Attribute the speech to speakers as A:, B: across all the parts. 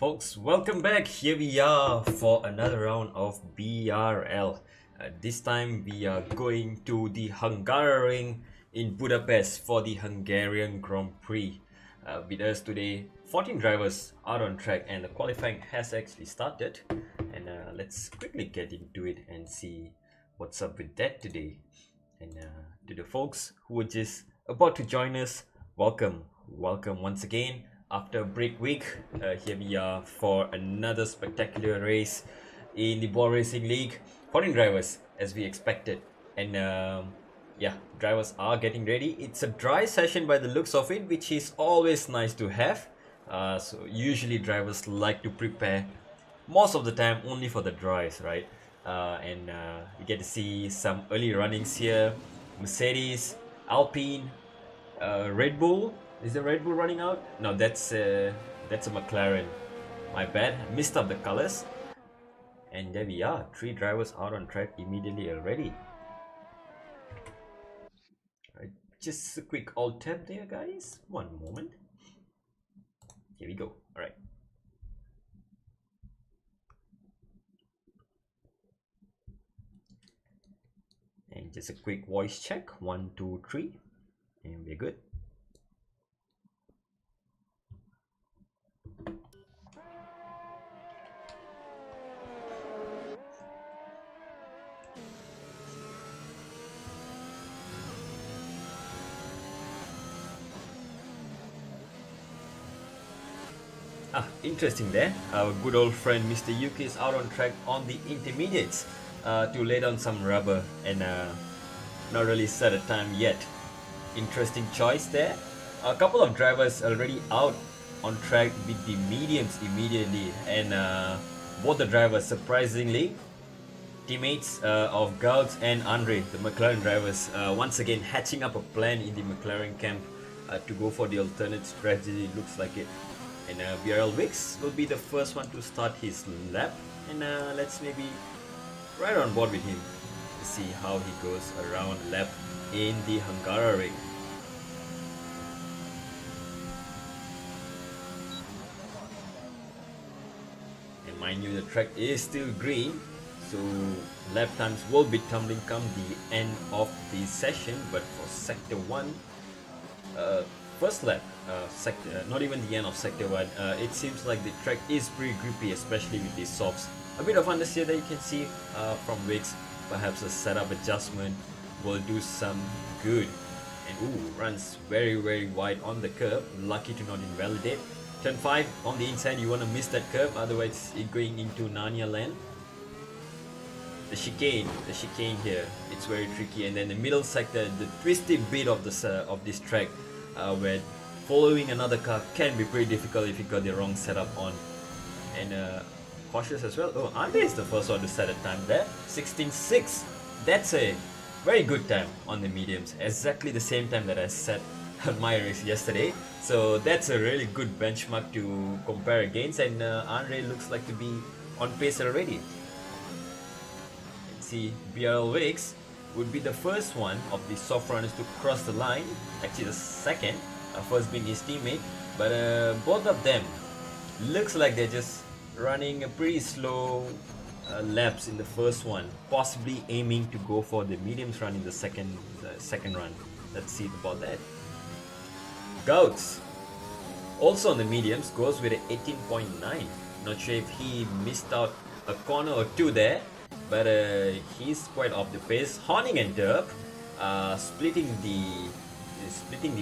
A: Folks, welcome back. Here we are for another round of BRL. This time we are going to the Hungarian in Budapest for the Hungarian Grand Prix. With us today, 14 drivers are on track and the qualifying has actually started. And let's quickly get into it and see what's up with that today. And to the folks who are just about to join us, welcome once again. After a break week, here we are for another spectacular race in the Bwoah Racing League. 14 drivers as we expected, and yeah, drivers are getting ready. It's a dry session by the looks of it, which is always nice to have. So usually drivers like to prepare most of the time only for the dries, right? And you get to see some early runnings here. Mercedes, Alpine, Red Bull. Is the Red Bull running out? No, that's a McLaren. My bad, I missed up the colors. And there we are. 3 drivers are on track immediately already. Right, just a quick alt tab there, guys. One moment. Here we go. All right. And just a quick voice check. 1, 2, 3, and we're good. Interesting there. Our good old friend Mr. Yuki is out on track on the intermediates to lay down some rubber and not really set a time yet. Interesting choice there. A couple of drivers already out on track with the mediums immediately, and both the drivers surprisingly teammates of Gauds and Andre, the McLaren drivers, once again hatching up a plan in the McLaren camp to go for the alternate strategy. Looks like it. And BRL Wicks will be the first one to start his lap, and let's maybe ride on board with him to see how he goes around lap in the Hungarian. And mind you, the track is still green, so lap times will be tumbling come the end of the session. But for sector 1, first lap, not even the end of sector 1, it seems like the track is pretty grippy, especially with these softs. A bit of understeer that you can see from Wicks. Perhaps a setup adjustment will do some good. And ooh, runs very wide on the curb. Lucky to not invalidate. Turn 5 on the inside, you want to miss that curve, otherwise it's going into Narnia land. The chicane here, it's very tricky. And then the middle sector, the twisty bit of this track, where following another car can be pretty difficult if you got the wrong setup on. And cautious as well. Oh, Andre is the first one to set a time there. 16.6. That's a very good time on the mediums. Exactly the same time that I set on my race yesterday. So that's a really good benchmark to compare against. And Andre looks like to be on pace already. Let's see, BRL Wicks would be the first one of the soft runners to cross the line. Actually the second, first being his teammate. But both of them looks like they're just running a pretty slow laps in the first one, possibly aiming to go for the mediums run in the second run. Let's see about that. Gauds also on the mediums goes with an 18.9. Not sure if he missed out a corner or two there, but he's quite off the pace. Horning and Derb splitting the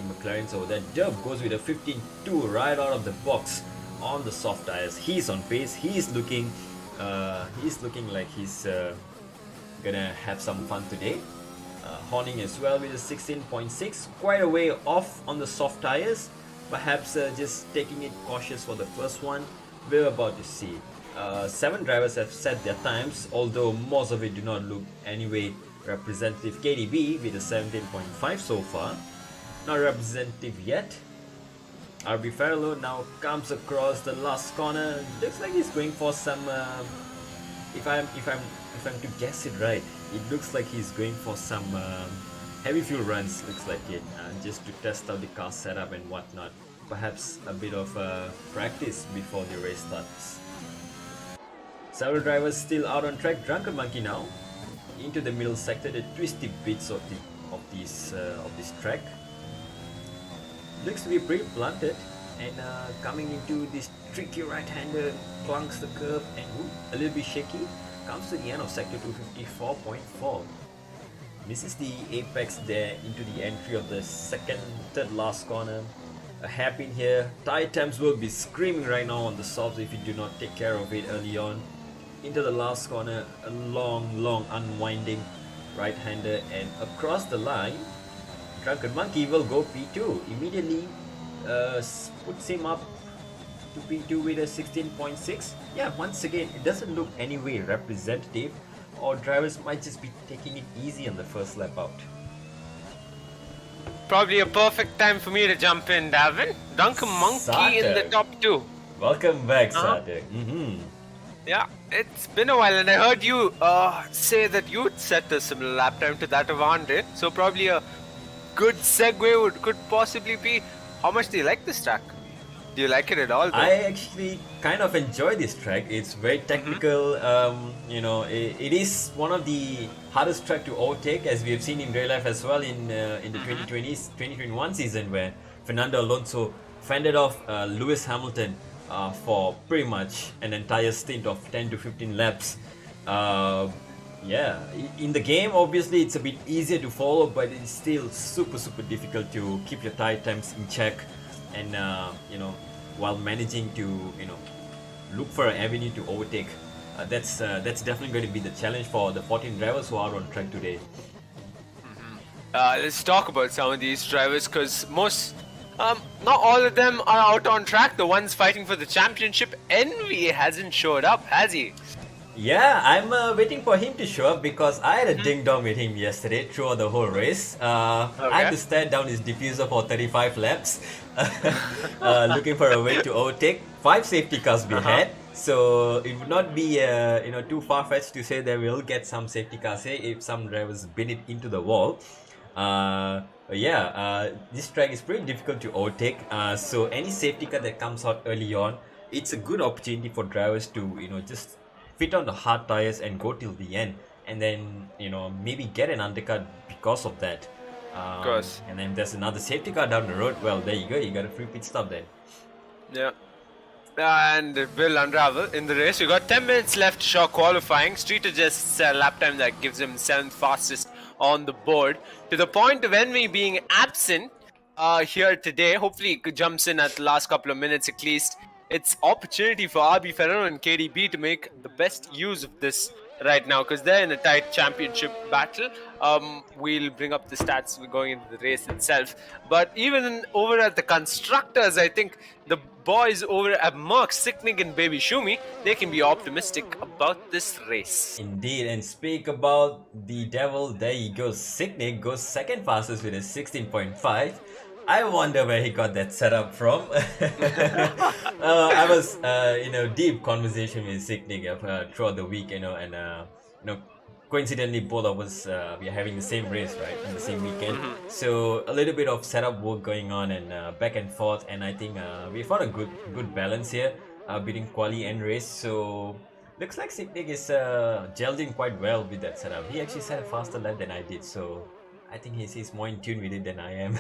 A: McLarens over there. Derb goes with a 15.2 right out of the box on the soft tires. He's on pace. He's looking like he's gonna have some fun today. Horning as well with a 16.6, quite a way off on the soft tires. Perhaps just taking it cautious for the first one. We're about to see. 7 drivers have set their times, although most of it do not look anyway representative. KDB with a 17.5 so far, not representative yet. RB Farlow now comes across the last corner. Looks like he's going for some. If I'm to guess it right, it looks like he's going for some heavy fuel runs. Looks like it, just to test out the car setup and whatnot. perhaps a bit of practice before the race starts. Several drivers still out on track. Drunken Monkey now into the middle sector, the twisty bits of this track. Looks to be pretty blunted, and coming into this tricky right-hander, clunks the curve and a little bit shaky. Comes to the end of sector 254.4. Misses the apex there into the entry of the third last corner. A hairpin here. Tire temps will be screaming right now on the softs if you do not take care of it early on. Into the last corner, a long unwinding right-hander, and across the line, Drunken Monkey will go P2. Immediately puts him up to P2 with a 16.6. Yeah, once again, it doesn't look any way representative, or drivers might just be taking it easy on the first lap out.
B: Probably a perfect time for me to jump in, Davin. Drunken Monkey in the top 2.
A: Welcome back, Sarthak.
B: Yeah, it's been a while, and I heard you say that you'd set a similar lap time to that of Andre. So probably a good segue could possibly be, how much do you like this track? Do you like it at all, though?
A: I actually kind of enjoy this track. It's very technical. You know, it is one of the hardest track to overtake, as we have seen in real life as well in the 2021 season, where Fernando Alonso fended off Lewis Hamilton for pretty much an entire stint of 10 to 15 laps. Yeah, in the game, obviously, it's a bit easier to follow, but it's still super difficult to keep your tire temps in check, and you know, while managing to look for an avenue to overtake. That's definitely going to be the challenge for the 14 drivers who are on track today.
B: Let's talk about some of these drivers, because not all of them are out on track. The ones fighting for the championship, Envy hasn't showed up, has he?
A: Yeah, I'm waiting for him to show up, because I had a ding-dong with him yesterday throughout the whole race. I had to stare down his diffuser for 35 laps, looking for a way to overtake. 5 safety cars behind, so it would not be too far-fetched to say that we'll get some safety cars here if some drivers bin it into the wall. This track is pretty difficult to overtake, so any safety car that comes out early on, it's a good opportunity for drivers to just fit on the hard tires and go till the end, and then maybe get an undercut because of that.
B: Of course.
A: And then there's another safety car down the road. Well, there you go. You got a free pit stop then.
B: Yeah. And it will unravel in the race. We got 10 minutes left to show qualifying. Streeter just a lap time that gives him 7th fastest on the board. To the point of Envy being absent here today. Hopefully he jumps in at the last couple of minutes at least. It's opportunity for RB Ferrero and KDB to make the best use of this right now, because they're in a tight championship battle. We'll bring up the stats going into the race itself. But even over at the constructors, I think the boys over at Merck, Sicknick and Baby Shumi, they can be optimistic about this race.
A: Indeed, and speak about the devil, there he goes. Sicknick goes second fastest with a 16.5. I wonder where he got that setup from. I was in a deep conversation with Sicknick throughout the week, and coincidentally both of us we are having the same race, right, in the same weekend. So a little bit of setup work going on, and back and forth, and I think we found a good balance here between quali and race. So looks like Sicknick is gelled in quite well with that setup. He actually set a faster lap than I did, so I think he's more in tune with it than I am.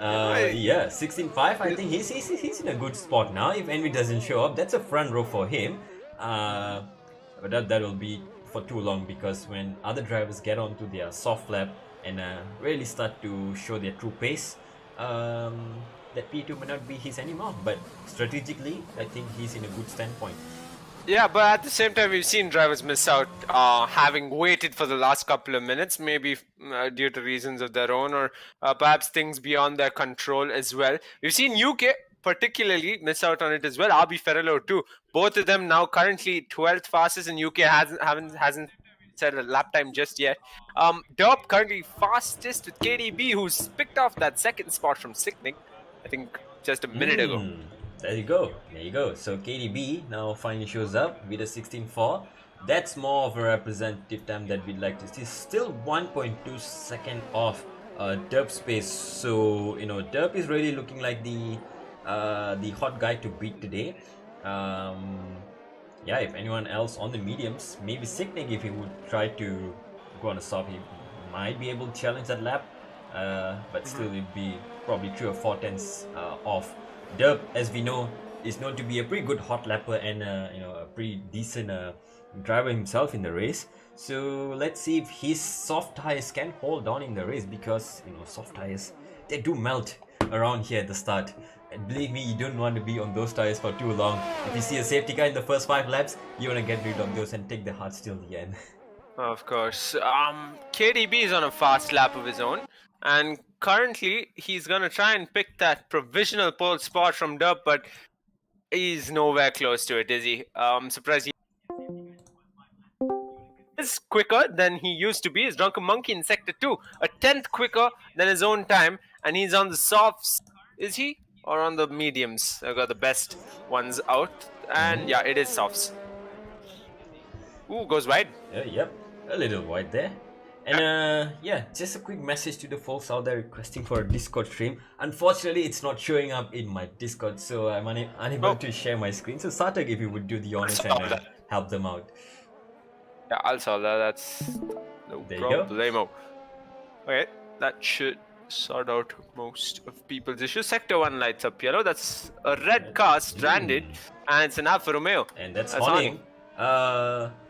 A: 16.5. I think he's in a good spot now. If Envy doesn't show up, that's a front row for him. But that will be for too long, because when other drivers get onto their soft lap and really start to show their true pace, that P2 may not be his anymore. But strategically, I think he's in a good standpoint.
B: Yeah, but at the same time, we've seen drivers miss out having waited for the last couple of minutes, maybe due to reasons of their own, or perhaps things beyond their control as well. We've seen UK particularly miss out on it as well. RB Ferrello too. Both of them now currently 12th fastest, and UK hasn't set a lap time just yet. Derp currently fastest with KDB, who's picked off that second spot from Sicknick, I think just a minute ago.
A: There you go. So KDB now finally shows up with a 16.4. That's more of a representative time that we'd like to see. Still 1.2 second off Derp's pace. So Derp is really looking like the the hot guy to beat today. Yeah, if anyone else on the mediums, maybe Signic, if he would try to go on a soft, he might be able to challenge that lap. But still, it'd be probably 3 or 4 tenths off. Derp, as we know, is known to be a pretty good hot lapper and a pretty decent driver himself in the race. So let's see if his soft tires can hold on in the race, because soft tires, they do melt around here at the start. And believe me, you don't want to be on those tires for too long. If you see a safety car in the first 5 laps, you want to get rid of those and take the hard till the end.
B: Of course. KDB is on a fast lap of his own, and currently he's gonna try and pick that provisional pole spot from Derp, but he's nowhere close to it, is he? Surprised he is quicker than he used to be. His Drunken Monkey in Sector 2, a 10th quicker than his own time, and he's on the softs, is he? Or on the mediums? I've got the best ones out, and yeah, it is softs. Ooh, goes wide.
A: Yep, a little wide there. And yeah, just a quick message to the folks out there requesting for a Discord stream. Unfortunately, it's not showing up in my Discord, so I'm unable to share my screen. So Sartak, if you would do the honors and help them out.
B: Yeah, I'll solve that. That's no problemo. Okay, that should sort out most of people's issues. Sector 1 lights up yellow. That's a red car stranded, and it's an Alfa Romeo.
A: And that's Hawning.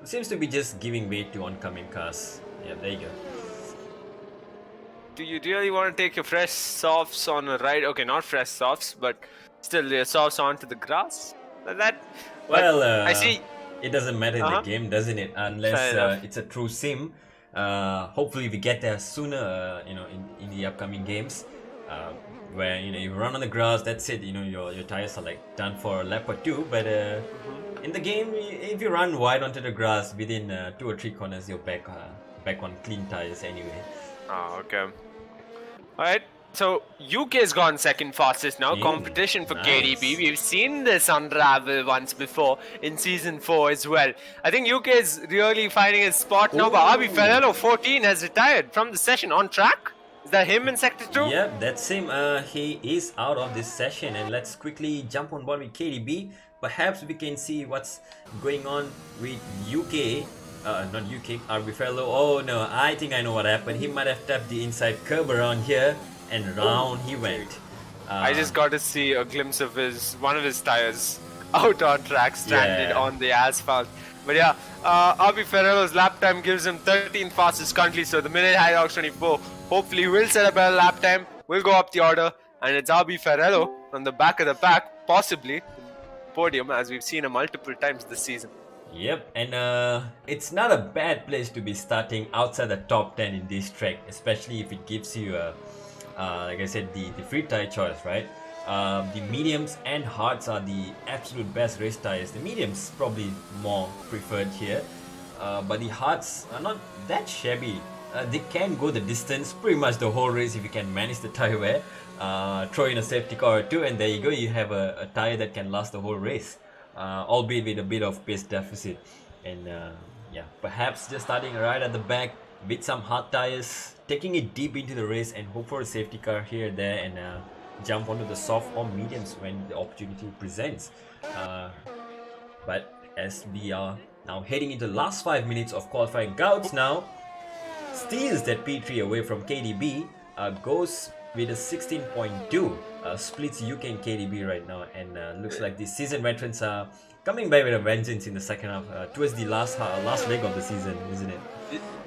A: Seems to be just giving way to oncoming cars. Yeah, there you go.
B: Do you really want to take your fresh softs on a ride? Okay, not fresh softs, but still your softs onto the grass?
A: Well,
B: I see.
A: It doesn't matter in the game, doesn't it? Unless it's a true sim. Hopefully we get there sooner, in the upcoming games. Where you run on the grass, that's it. Your tires are like done for a lap or 2. But in the game, if you run wide onto the grass, within 2 or 3 corners, you're back on clean tires anyway.
B: Oh, okay. All right. So UK's gone second fastest now. Competition for KDB. We've seen this unravel once before in season 4 as well. I think UK is really finding his spot now. But Abi Ferrero 14 has retired from the session. On track? Is that him in sector 2?
A: Yeah, that's him. He is out of this session, and let's quickly jump on board with KDB. Perhaps we can see what's going on with UK. Not UK, RB Fellow. Oh no, I think I know what happened. He might have tapped the inside curb around here, and round he went.
B: I just got to see a glimpse of one of his tires out on track, stranded on the asphalt. But yeah, RB Ferrero's lap time gives him 13th fastest currently, so the minute High Rocks 24 hopefully will set a better lap time, will go up the order, and it's RB Ferrero on the back of the pack, possibly podium, as we've seen him multiple times this season.
A: Yep, and it's not a bad place to be starting outside the top 10 in this track, especially if it gives you like I said, the free tire choice, right? The mediums and hards are the absolute best race tires. The mediums probably more preferred here, but the hards are not that shabby. They can go the distance pretty much the whole race if you can manage the tire wear. Throw in a safety car or 2, and there you go, you have a tire that can last the whole race, albeit with a bit of pace deficit. And yeah, perhaps just starting right at the back with some hard tires, taking it deep into the race, and hope for a safety car here and there, and jump onto the soft or mediums when the opportunity presents. But as we are now heading into the last 5 minutes of qualifying, Gouts now steals that P3 away from KDB, goes with a 16.2, splits UK and KDB right now, and looks like the seasoned veterans are coming back with a vengeance in the second half, towards the last leg of the season, isn't it?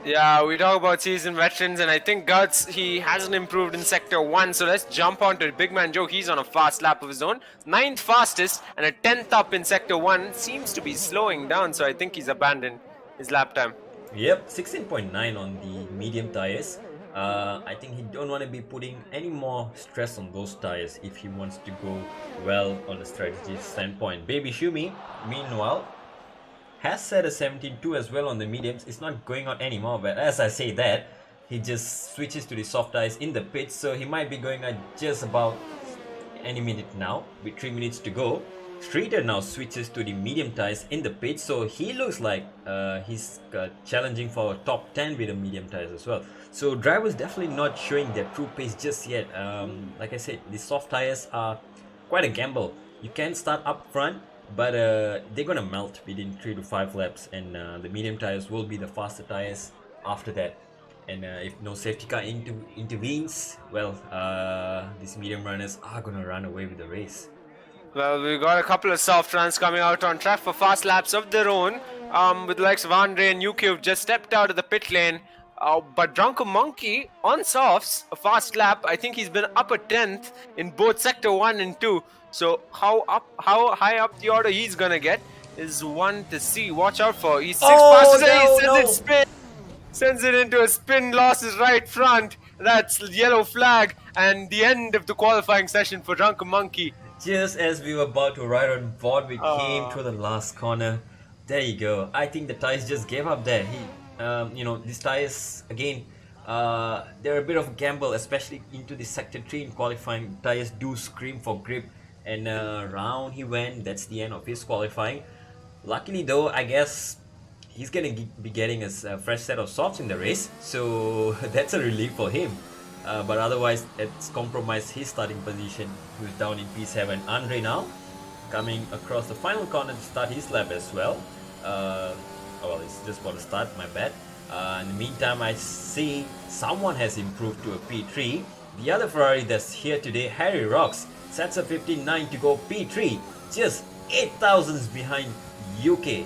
B: Yeah, we talk about seasoned veterans, and I think Guts, he hasn't improved in Sector 1, so let's jump on to Big Man Joe. He's on a fast lap of his own, 9th fastest, and a 10th up in Sector 1. Seems to be slowing down, so I think he's abandoned his lap time.
A: Yep, 16.9 on the medium tires. I think he don't want to be putting any more stress on those tires if he wants to go well on the strategy standpoint. Baby Shumi, meanwhile, has set a 17.2 as well on the mediums. It's not going out anymore, but as I say that, he just switches to the soft tires in the pits, so he might be going out just about any minute now with 3 minutes to go. Streeter now switches to the medium tires in the pits, so he looks like he's challenging for a top 10 with the medium tires as well. So drivers definitely not showing their true pace just yet. Like I said, the soft tires are quite a gamble. You can start up front, but they're gonna melt within 3 to 5 laps, and the medium tires will be the faster tires after that. And if no safety car intervenes, well, these medium runners are gonna run away with the race.
B: Well, we got a couple of soft runs coming out on track for fast laps of their own, with the likes of Andre and UK who've just stepped out of the pit lane. But Drunken Monkey on softs, a fast lap. I think he's been up a 10th in both sector 1 and 2. So how high up the order he's gonna get is one to see. Watch out for. He's 6 passes. He sends it spin. Sends it into a spin, losses right front. That's yellow flag and the end of the qualifying session for Drunken Monkey.
A: Just as we were about to ride on board, we came to the last corner. There you go. I think the tires just gave up there. These tires again, they're a bit of a gamble, especially into the sector 3 in qualifying. Tires do scream for grip, and round he went. That's the end of his qualifying. Luckily though, I guess he's gonna be getting a fresh set of softs in the race, so that's a relief for him. But otherwise, it's compromised his starting position. Who's down in P7. Andre now coming across the final corner to start his lap as well. Well, it's just for the start, my bad. In the meantime, I see someone has improved to a P3. The other Ferrari that's here today, Harry Rocks, sets a 15.9 to go P3, just 8 thousandths behind UK.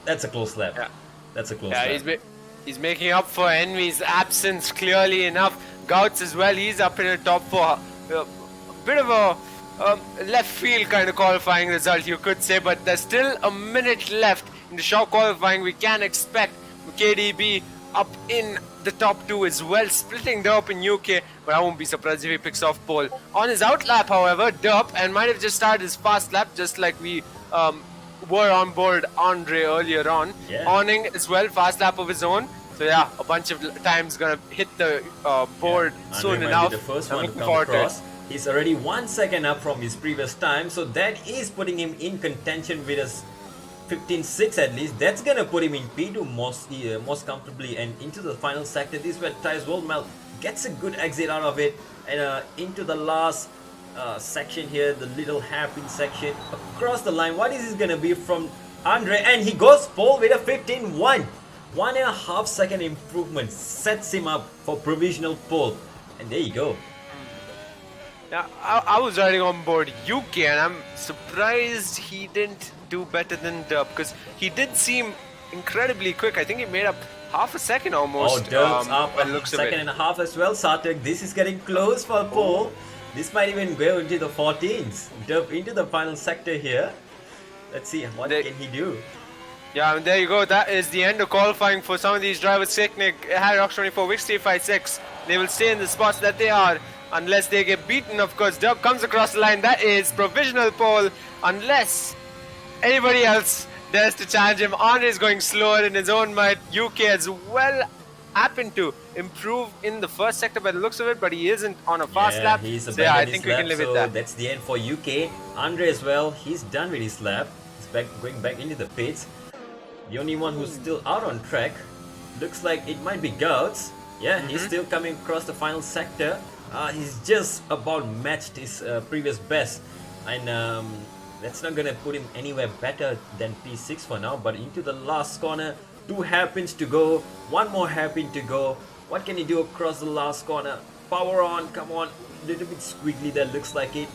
A: That's a close lap. Yeah. That's a close lap.
B: He's making up for Envy's absence clearly enough. Gouts as well, he's up in the top 4. A bit of a left field kind of qualifying result, you could say, but there's still a minute left in the short qualifying. We can expect KDB up in the top 2 as well, splitting Derp in UK, but I won't be surprised if he picks off pole. On his out lap, however, Derp, and might have just started his fast lap, just like we were on board Andre earlier on.
A: Yeah.
B: Awning as well, fast lap of his own. So yeah, a bunch of times gonna hit the board soon enough.
A: The first one to come across. He's already 1 second up from his previous time, so that is putting him in contention with us 15.6 at least. That's gonna put him in P2 most comfortably, and into the final sector. This is where tires will melt. Gets a good exit out of it, and into the last section here, the little hairpin section across the line. What is this gonna be from Andre? And he goes pole with a 15.1. 1.5 second improvement sets him up for provisional pole, and there you go.
B: Yeah, I was riding on board UK, and I'm surprised he didn't do better than Derp, because he did seem incredibly quick. I think he made up half a second almost.
A: Oh, Derp's up a second and a half as well. Sartek, this is getting close for pole. This might even go into the 14s. Derp into the final sector here. Let's see what can he do.
B: Yeah, and there you go. That is the end of qualifying for some of these drivers. Seknik, Harry Rocks 24, Wix 356. They will stay in the spots that they are unless they get beaten. Of course, Derp comes across the line. That is provisional pole unless anybody else dares to challenge him. Andre is going slower in his own might. UK as well happened to improve in the first sector by the looks of it, but he isn't on a fast lap.
A: He's
B: so yeah, I think we can live with that.
A: That's the end for UK. Andre as well, he's done with his lap. He's going back into the pits. The only one who's still out on track looks like it might be Gouts. Yeah, he's still coming across the final sector. He's just about matched his previous best, and that's not gonna put him anywhere better than P6 for now. But into the last corner, 2 hairpins to go, 1 more hairpin to go. What can he do across the last corner? Power on, come on, little bit squiggly there, looks like it.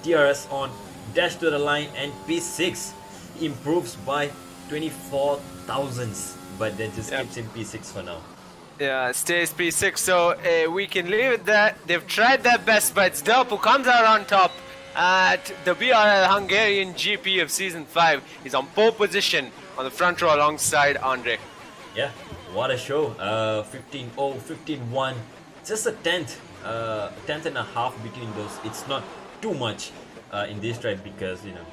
A: DRS on, dash to the line, and P6 improves by 24 thousandths, but that just keeps him P6 for now.
B: Yeah, stays P6, so we can leave it there. They've tried their best, but it's Derp who comes out on top at the BRL Hungarian GP of Season 5. He's on pole position on the front row alongside Andre.
A: Yeah, what a show. 15.0, 15.1, just a tenth and a half between those. It's not too much in this ride, because, you know,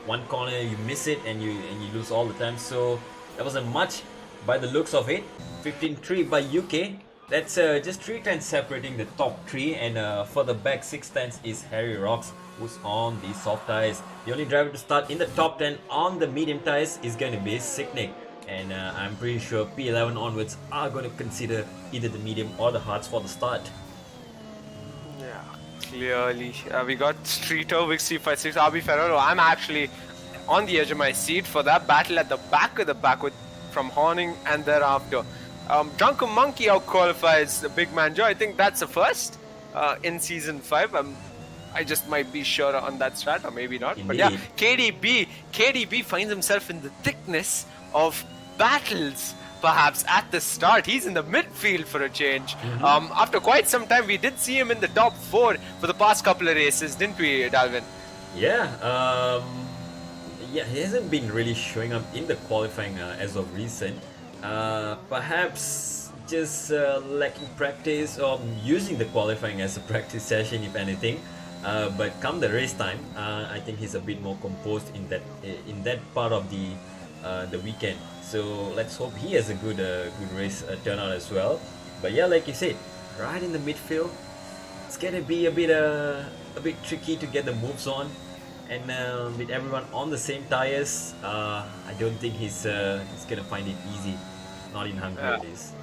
A: one corner you miss it and you lose all the time. So that wasn't much by the looks of it. 15.3 by UK. That's just 3 tenths separating the top 3, and further back 6 tenths is Harry Rocks, who's on the soft tires. The only driver to start in the top 10 on the medium tires is going to be Siknik, and I'm pretty sure P11 onwards are going to consider either the medium or the hards for the start.
B: Yeah. Clearly, we got Streeter, Vic C56, RB Ferrero. I'm actually on the edge of my seat for that battle at the back of the pack with from Horning and thereafter. Drunken Monkey out qualifies the Big Man Joe. I think that's the first in season 5. I just might be sure on that strat, or maybe not. But yeah,
A: Indeed.
B: KDB finds himself in the thickness of battles. Perhaps at the start, he's in the midfield for a change. After quite some time, we did see him in the top 4 for the past couple of races, didn't we, Dalvin?
A: Yeah, yeah, he hasn't been really showing up in the qualifying as of recent. Perhaps just lacking practice or using the qualifying as a practice session, if anything. But come the race time, I think he's a bit more composed in that part of the weekend. So let's hope he has a good race turnout as well. But yeah, like you said, right in the midfield, it's gonna be a bit tricky to get the moves on, and with everyone on the same tires, I don't think he's gonna find it easy. Not in Hungary, at least.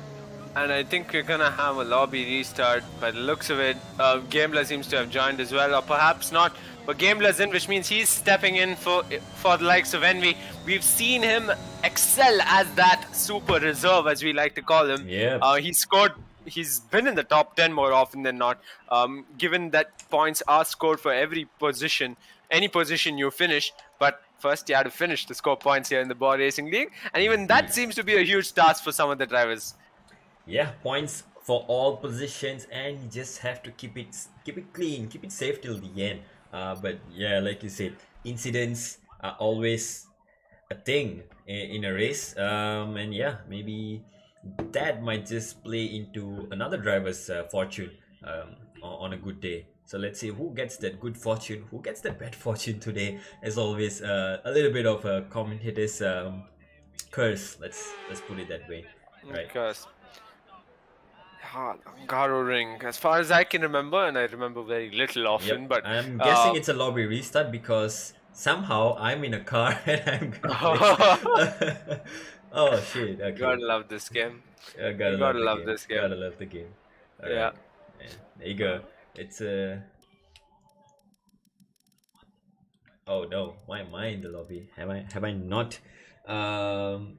B: And I think we're gonna have a lobby restart. By the looks of it, Gamebler seems to have joined as well, or perhaps not. But Gamebler's in, which means he's stepping in for the likes of Envy. We've seen him excel as that super reserve, as we like to call him.
A: Yeah.
B: He's been in the top 10 more often than not. Given that points are scored for every position, any position you finish, but first you have to finish to score points here in the Bwoah Racing League, and even that seems to be a huge task for some of the drivers.
A: Yeah, points for all positions, and you just have to keep it clean, keep it safe till the end. But yeah, like you said, incidents are always a thing in a race. And yeah, maybe that might just play into another driver's fortune on a good day. So let's see who gets that good fortune, who gets that bad fortune today. As always, a little bit of a commentator's curse. Let's put it that way, right?
B: Because Garo Ring, as far as I can remember, and I remember very little often,
A: Yep.
B: but
A: I'm guessing it's a lobby restart because somehow I'm in a car and I'm gonna oh shit, okay.
B: gotta love this game.
A: Gotta
B: You
A: love
B: gotta
A: the
B: love
A: game.
B: this game.
A: Gotta love the game.
B: Yeah.
A: Alright. There you go. It's oh no, why am I in the lobby? Have I not? Um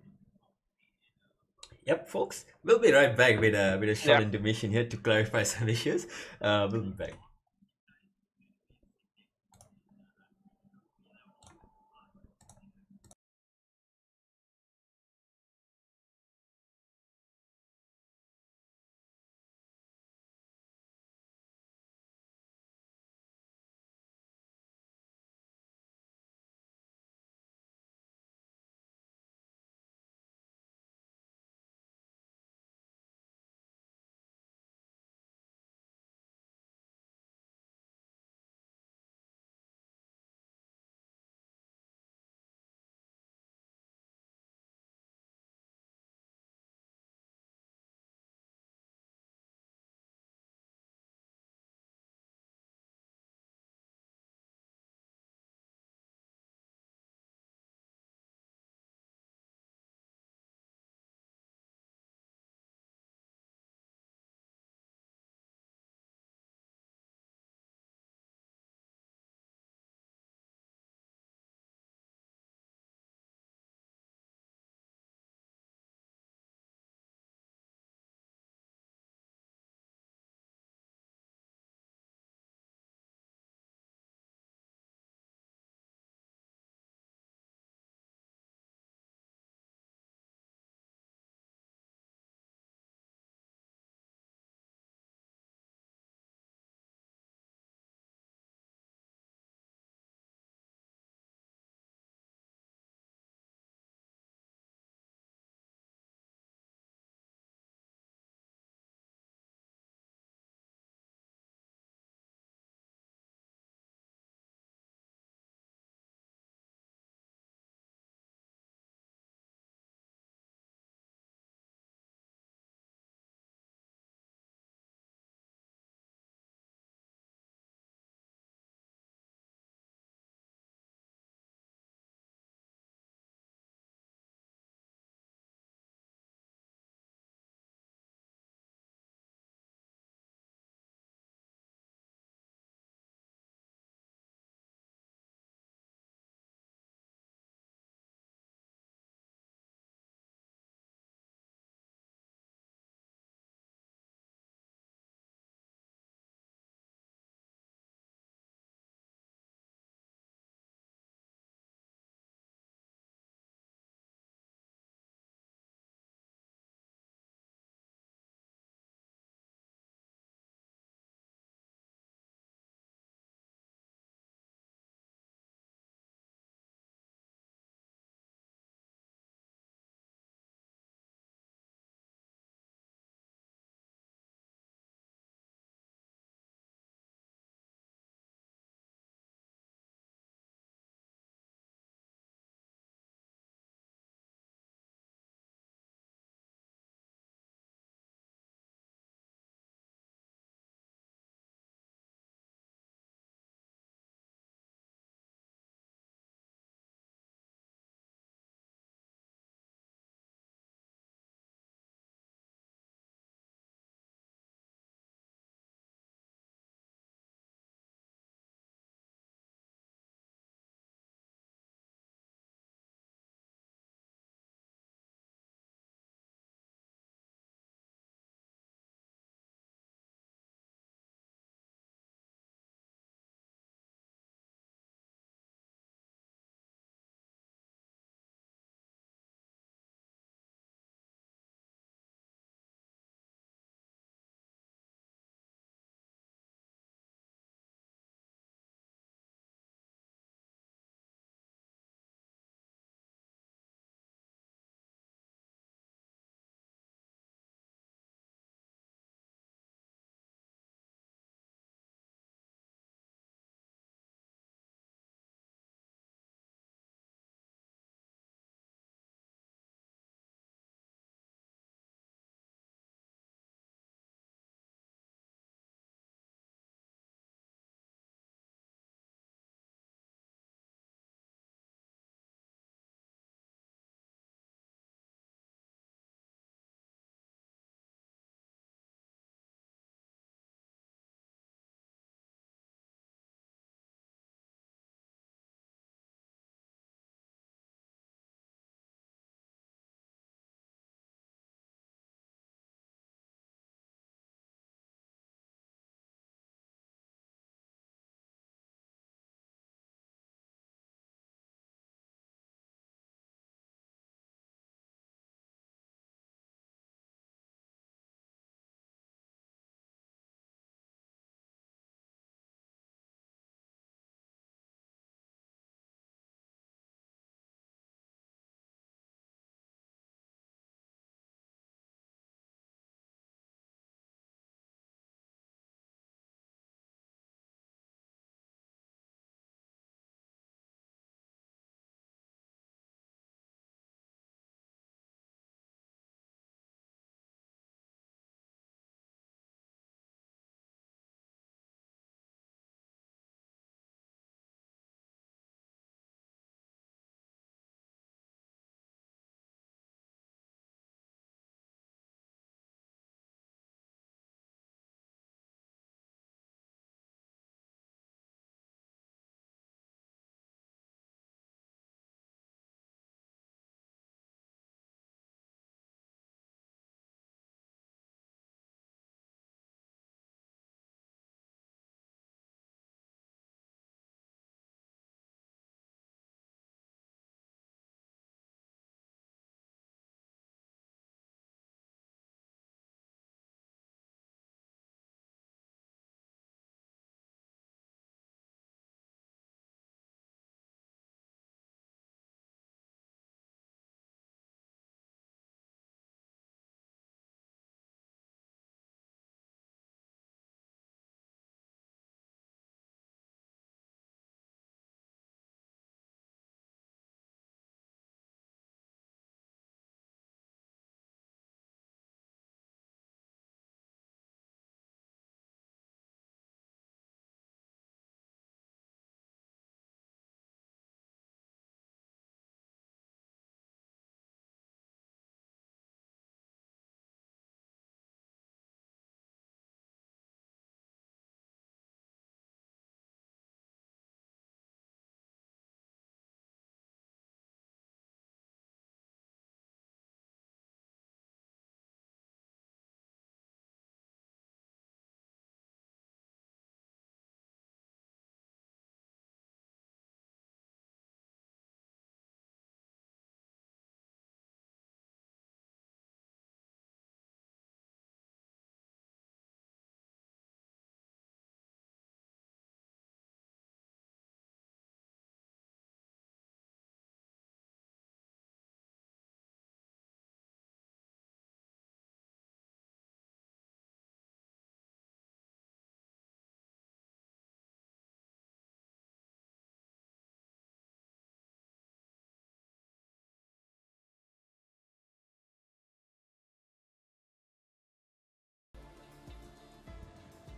A: Yep, folks. We'll be right back with a short intermission here to clarify some issues. We'll be back.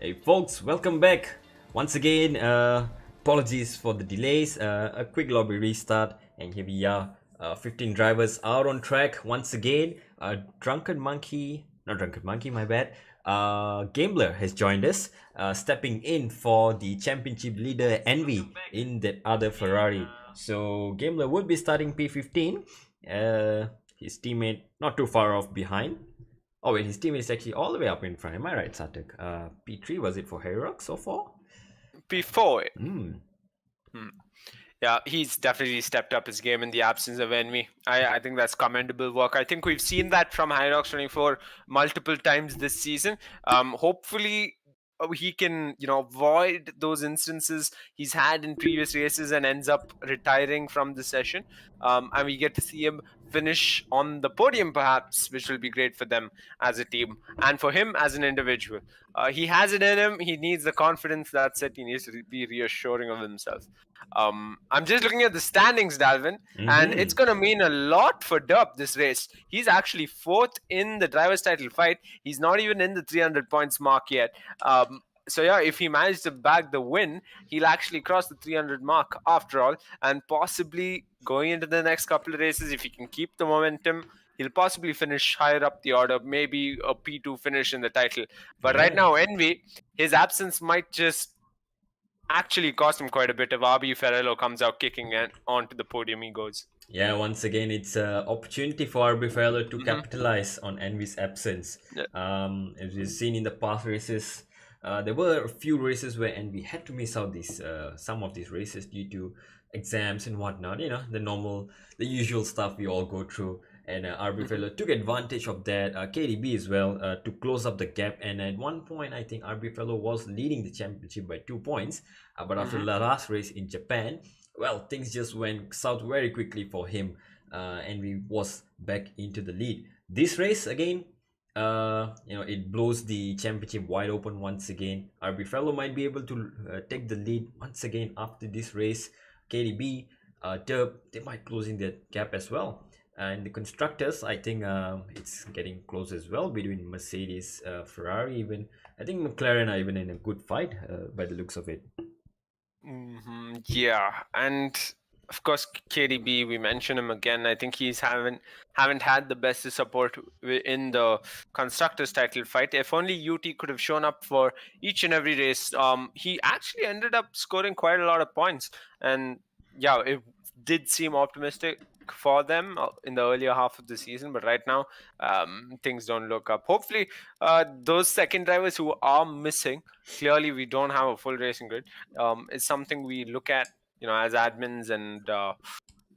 A: Hey folks, welcome back once again. Apologies for the delays. A quick lobby restart, and here we are. 15 drivers out on track once again. Drunken Monkey, not Drunken Monkey, my bad. Gambler has joined us, stepping in for the championship leader Envy in that other Ferrari. So Gambler would be starting P15. His teammate not too far off behind. Oh wait, his team is actually all the way up in front. Am I right, Satik? P3 was it for Herox so far?
B: Before.
A: Hmm.
B: Yeah, he's definitely stepped up his game in the absence of enemy. I think that's commendable work. I think we've seen that from Hyrox 24 multiple times this season. Hopefully, he can avoid those instances he's had in previous races and ends up retiring from the session. And we get to see him finish on the podium, perhaps, which will be great for them as a team and for him as an individual. He has it in him. He needs the confidence. That's it. He needs to be reassuring of himself. I'm just looking at the standings, Dalvin, and it's going to mean a lot for Derp this race. He's actually fourth in the driver's title fight. He's not even in the 300 points mark yet. So yeah, if he manages to bag the win, he'll actually cross the 300 mark after all, and possibly going into the next couple of races, if he can keep the momentum, he'll possibly finish higher up the order, maybe a P2 finish in the title. But right now, Envy, his absence might just actually cost him quite a bit if RB Ferrello comes out kicking and onto the podium he goes.
A: Yeah, once again, it's an opportunity for RB Ferrello to capitalize on Envy's absence.
B: Yeah.
A: As we've seen in the past races, there were a few races where Envy had to miss out some of these races due to exams and whatnot. You know, the usual stuff we all go through. And RB Ferrello took advantage of that. KDB as well to close up the gap. And at one point, I think RB Ferrello was leading the championship by 2 points. But after the last race in Japan, well, things just went south very quickly for him, and we was back into the lead. This race again, it blows the championship wide open once again. RB Fellow might be able to take the lead once again after this race. KDB, Derb, they might closing that gap as well. And the constructors, I think it's getting close as well between Mercedes, Ferrari, even. I think McLaren are even in a good fight by the looks of it.
B: Yeah, and of course KDB, we mentioned him again. I think he's haven't had the best support in the constructors title fight. If only UT could have shown up for each and every race. He actually ended up scoring quite a lot of points, and yeah, it did seem optimistic for them in the earlier half of the season, but right now things don't look up. Hopefully those second drivers who are missing, clearly we don't have a full racing grid, is something we look at as admins, and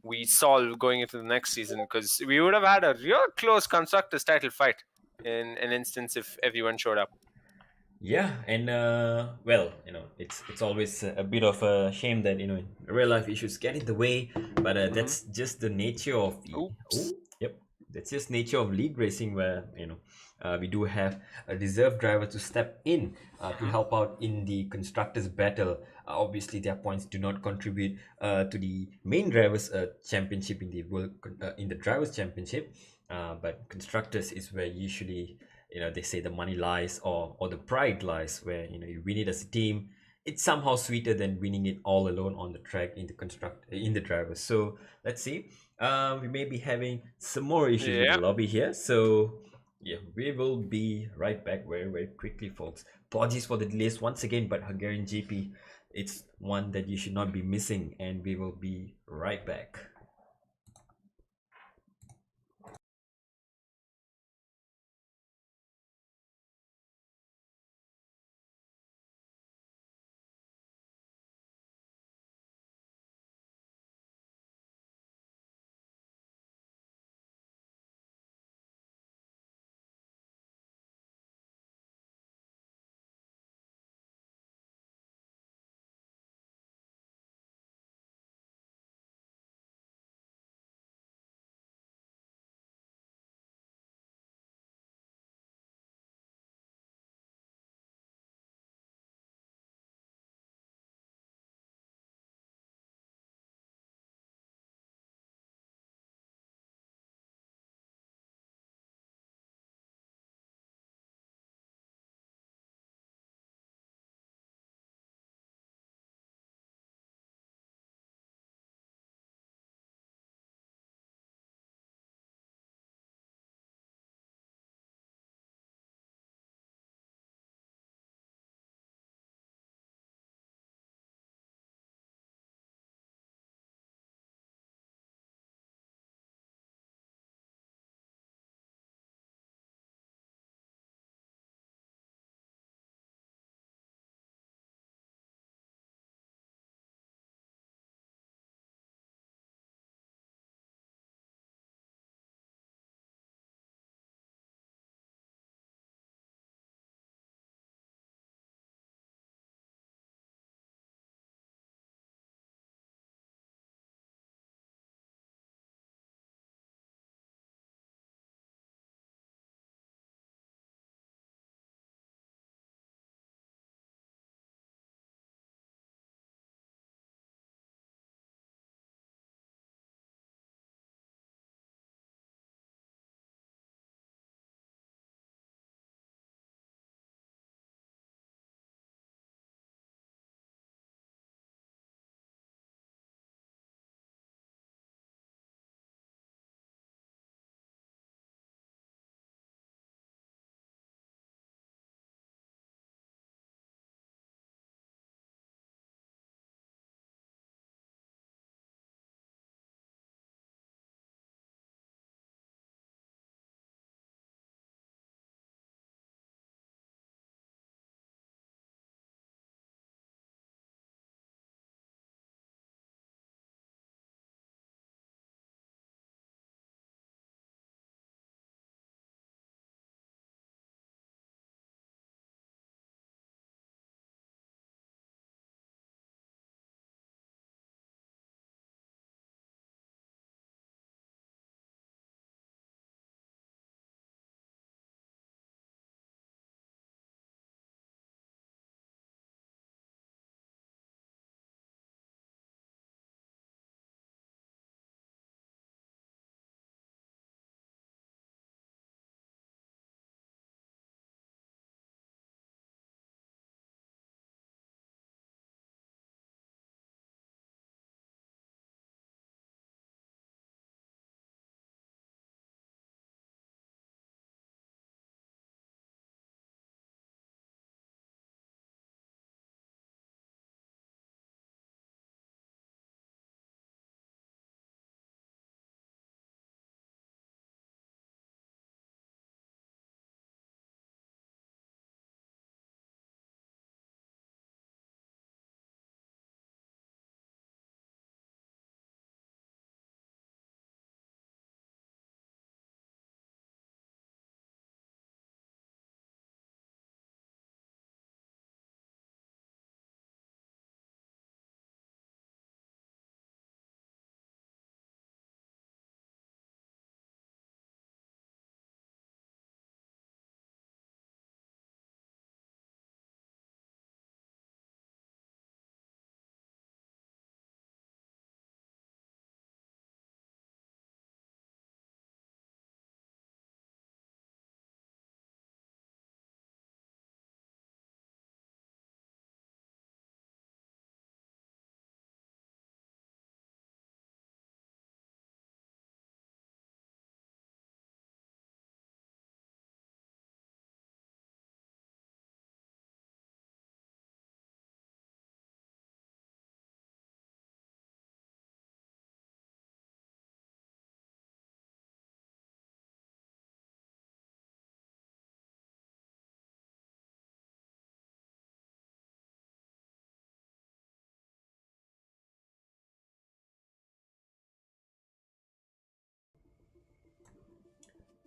B: we solve going into the next season, because we would have had a real close constructors title fight in an instance if everyone showed up.
A: Yeah, and well, it's always a bit of a shame that real life issues get in the way, but that's just the nature of the.
B: Oops.
A: Yep, that's just nature of league racing, where we do have a reserve driver to step in to help out in the constructors battle. Obviously, their points do not contribute to the main drivers championship in the world in the drivers championship, but constructors is where usually they say the money lies, or the pride lies, where you win it as a team. It's somehow sweeter than winning it all alone on the track in the drivers. So let's see. We may be having some more issues with the lobby here, so yeah, we will be right back very, very quickly, folks. Apologies for the delays once again, but Hungarian GP, it's one that you should not be missing, and we will be right back.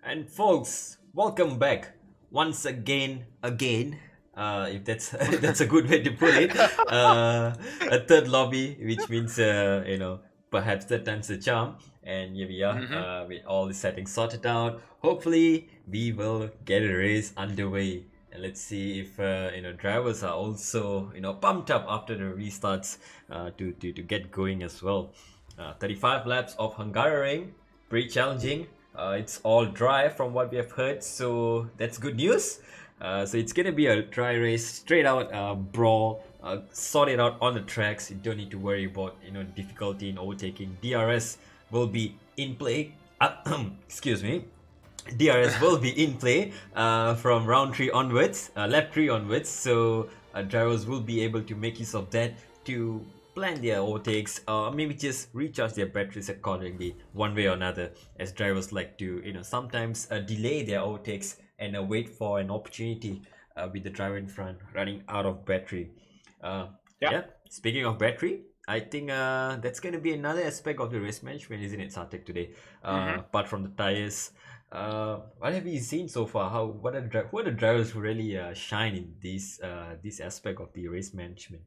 A: And folks, welcome back once again. If that's that's a good way to put it. A third lobby, which means perhaps third time's the charm. And here we are, with all the settings sorted out. Hopefully, we will get a race underway. And let's see if drivers are also pumped up after the restarts to get going as well. 35 laps of Hungarian, pretty challenging. It's all dry from what we have heard, so that's good news. So it's gonna be a dry race, straight out brawl, sort it out on the tracks. You don't need to worry about difficulty in overtaking. DRS will be in play. Excuse me. DRS will be in play from round 3 onwards, lap 3 onwards. So drivers will be able to make use of that to plan their overtakes, or maybe just recharge their batteries accordingly, one way or another, as drivers like to sometimes delay their overtakes and wait for an opportunity with the driver in front running out of battery. Yeah, speaking of battery, I think that's going to be another aspect of the race management, isn't it, Sartek, today? Apart from the tires, what have you seen so far? Who are the drivers who really shine in this aspect of the race management?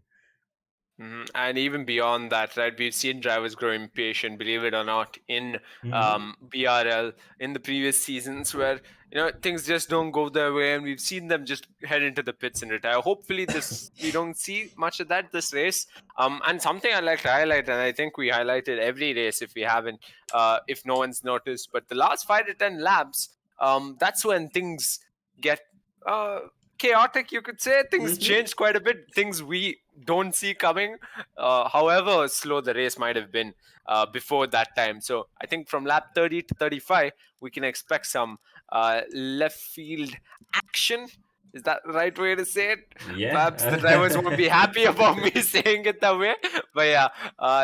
B: And even beyond that, right, we've seen drivers grow impatient, believe it or not, in BRL in the previous seasons where things just don't go their way, and we've seen them just head into the pits and retire. Hopefully, we don't see much of that this race. And something I'd like to highlight, and I think we highlighted every race if we haven't, if no one's noticed, but the last 5 to 10 laps, that's when things get chaotic, you could say. Things changed quite a bit, things we don't see coming, however slow the race might have been before that time. So I think from lap 30 to 35 we can expect some left field action. Is that the right way to say it?
A: Yeah.
B: Perhaps the drivers won't be happy about me saying it that way, but yeah,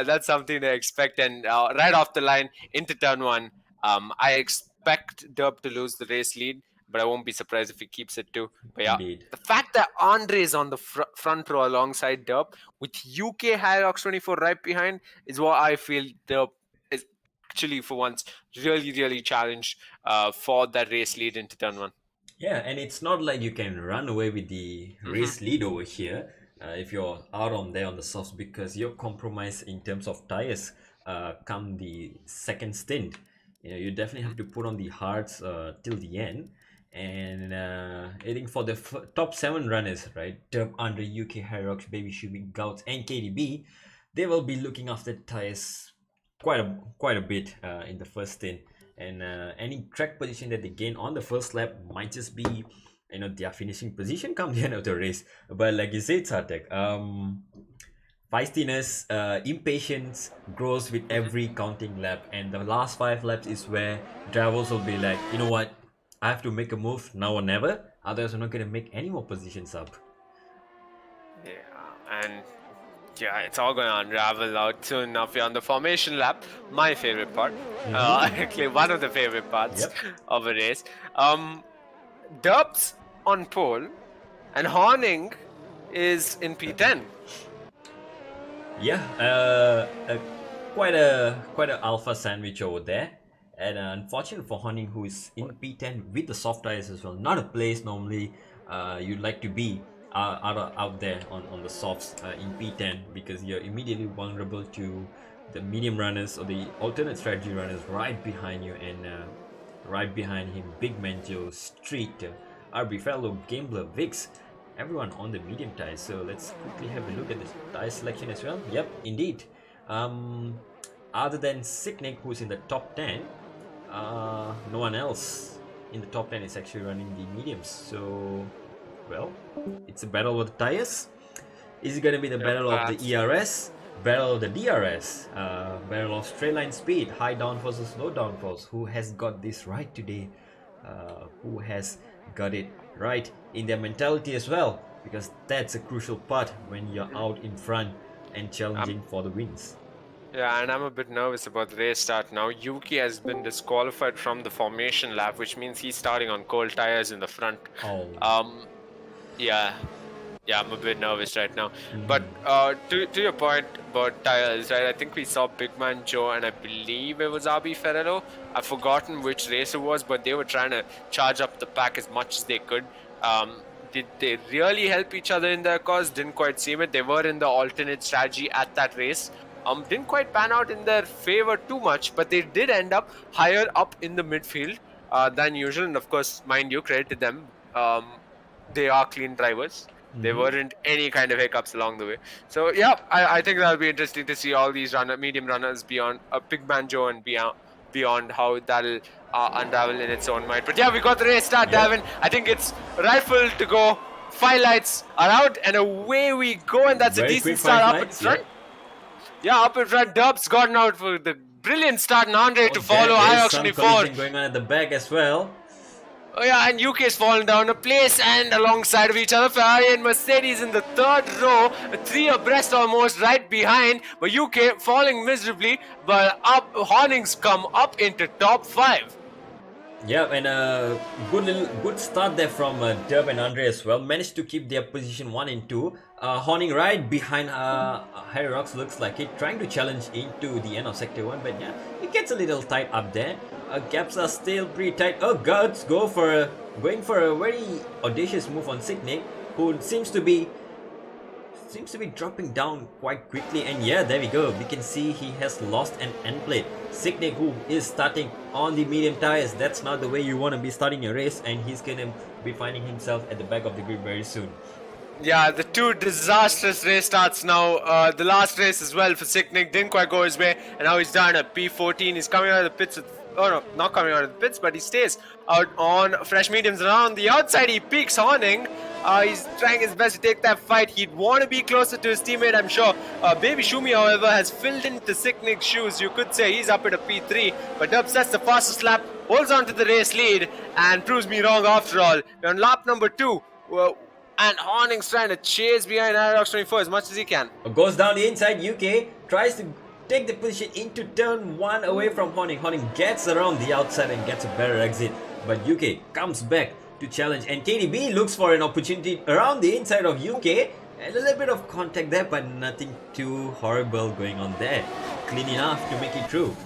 B: that's something to expect. And right off the line into turn 1, I expect Derp to lose the race lead, but I won't be surprised if he keeps it too. But yeah,
A: Indeed.
B: the fact that Andre is on the front row alongside Derp with UK Hyrox 24 right behind is what I feel Derp is actually for once really, really challenged for that race lead into turn 1.
A: Yeah, and it's not like you can run away with the race lead over here if you're out on there on the softs, because you're compromised in terms of tires come the second stint. You definitely have to put on the hards till the end. And I think for the top 7 runners, right, Derp, under UK Hyrox, Baby Shubik, Gouts, and KDB, they will be looking after tires quite a bit in the first stint. And any track position that they gain on the first lap might just be their finishing position come the end of the race. But like you said, Sartek, feistiness, impatience grows with every counting lap, and the last 5 laps is where drivers will be like, you know what, I have to make a move now or never, otherwise I'm not going to make any more positions up.
B: Yeah, and yeah, it's all going to unravel out soon enough. We're on the formation lap, my favorite part. Actually, one of the favorite parts of a race. Derp's on pole, and Horning is in P10.
A: Yeah, quite a alpha sandwich over there. And unfortunate for Horning, who is in P10 with the soft tires as well. Not a place normally you'd like to be out there on the softs in P10, because you're immediately vulnerable to the medium runners or the alternate strategy runners right behind you, and right behind him, Big Manjo, Street, RB Fellow, Gambler, Vix, everyone on the medium tires. So let's quickly have a look at the tire selection as well. Yep, indeed. Other than Signic, who's in the top 10, no one else in the top 10 is actually running the mediums. So, well, it's a battle with the tires. Is it going to be the battle of the ERS, battle of the DRS, battle of straight line speed, high downforce versus low downforce? Who has got this right today? Who has got it right in their mentality as well? Because that's a crucial part when you're out in front and challenging for the wins.
B: Yeah, and I'm a bit nervous about the race start now. Yuki has been disqualified from the formation lap, which means he's starting on cold tires in the front.
A: Oh.
B: Yeah. Yeah, I'm a bit nervous right now. But to your point about tires, right? I think we saw Big Man Joe and I believe it was RB Ferrero. I've forgotten which race it was, but they were trying to charge up the pack as much as they could. Did they really help each other in their cause? Didn't quite seem it. They were in the alternate strategy at that race. Didn't quite pan out in their favor too much, but they did end up higher up in the midfield than usual. And of course, mind you, credit to them. They are clean drivers. There weren't any kind of hiccups along the way. So yeah, I think that'll be interesting to see all these medium runners beyond Big Man Joe and beyond how that'll unravel in its own mind. But yeah, we got the race start, Davin. I think it's rifle to go. 5 lights are out and away we go, and that's
A: Very
B: a decent
A: quick
B: start
A: 5
B: up in
A: lights,
B: front. Yeah, up in front. Dub's gotten out for the brilliant start, and Andre to follow.
A: There is some
B: IROX24
A: collision going on at the back as well.
B: Oh yeah, and UK's fallen down a place and alongside of each other. Ferrari and Mercedes in the third row, 3 abreast almost right behind. But UK falling miserably, but up Hornings come up into top 5.
A: Yeah, and a good start there from Dub and Andre as well. Managed to keep their position 1 and 2. Horning right behind Harry Rocks, looks like it, trying to challenge into the end of sector 1, but yeah, it gets a little tight up there. Gaps are still pretty tight. Oh, Guts going for a very audacious move on Signic, who seems to be dropping down quite quickly, and yeah, there we go. We can see he has lost an end plate. Signic, who is starting on the medium tires, that's not the way you want to be starting your race, and he's gonna be finding himself at the back of the grid very soon.
B: Yeah, the 2 disastrous race starts now. The last race as well for Signic didn't quite go his way, and now he's down at P14. He's coming out of the pits with, oh no, not coming out of the pits, but he stays out on fresh mediums. Around the outside, he peaks Horning. He's trying his best to take that fight. He'd want to be closer to his teammate, I'm sure. Baby Shumi, however, has filled into Signic's shoes. You could say he's up at a P3, but Dub sets the fastest lap, holds on to the race lead, and proves me wrong after all. We're on lap number 2. And Horning's trying to chase behind IROX24 as much as he can.
A: Goes down the inside. UK tries to take the position into turn 1 away from Horning. Horning gets around the outside and gets a better exit, but UK comes back to challenge, and KDB looks for an opportunity around the inside of UK. A little bit of contact there, but nothing too horrible going on there. Clean enough to make it through.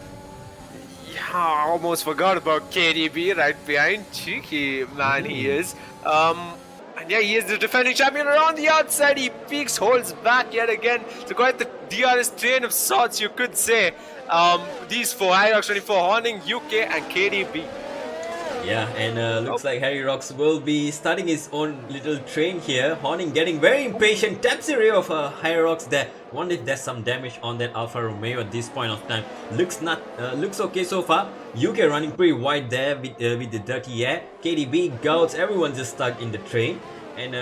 B: Yeah, I almost forgot about KDB right behind. Cheeky man he is. And yeah, he is the defending champion around the outside. He peaks, holds back yet again. So quite the DRS train of sorts, you could say. These 4, IROX24, Horning, UK, and KDB.
A: Yeah, and looks like Harry Rocks will be starting his own little train here. Horning getting very impatient, taps the rear of Harry Rocks there. Wonder if there's some damage on that Alfa Romeo at this point of time. Looks okay so far. UK running pretty wide there with the dirty air. KDB, Gouts, everyone just stuck in the train. And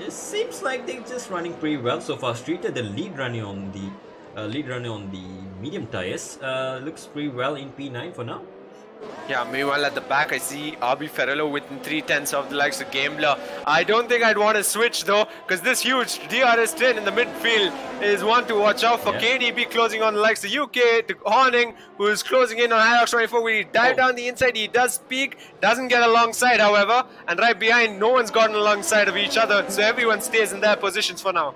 A: it seems like they're just running pretty well so far. Streeter, the lead runner on the medium tires, looks pretty well in P9 for now.
B: Yeah, meanwhile at the back I see RB Ferrello within 3/10 of the likes of Gambler. I don't think I'd want to switch though, because this huge DRS train in the midfield is one to watch out for. KDB closing on the likes of UK to Horning, who is closing in on IROX24. When he dive down the inside, he does peak, doesn't get alongside however, and right behind no one's gotten alongside of each other, so everyone stays in their positions for now.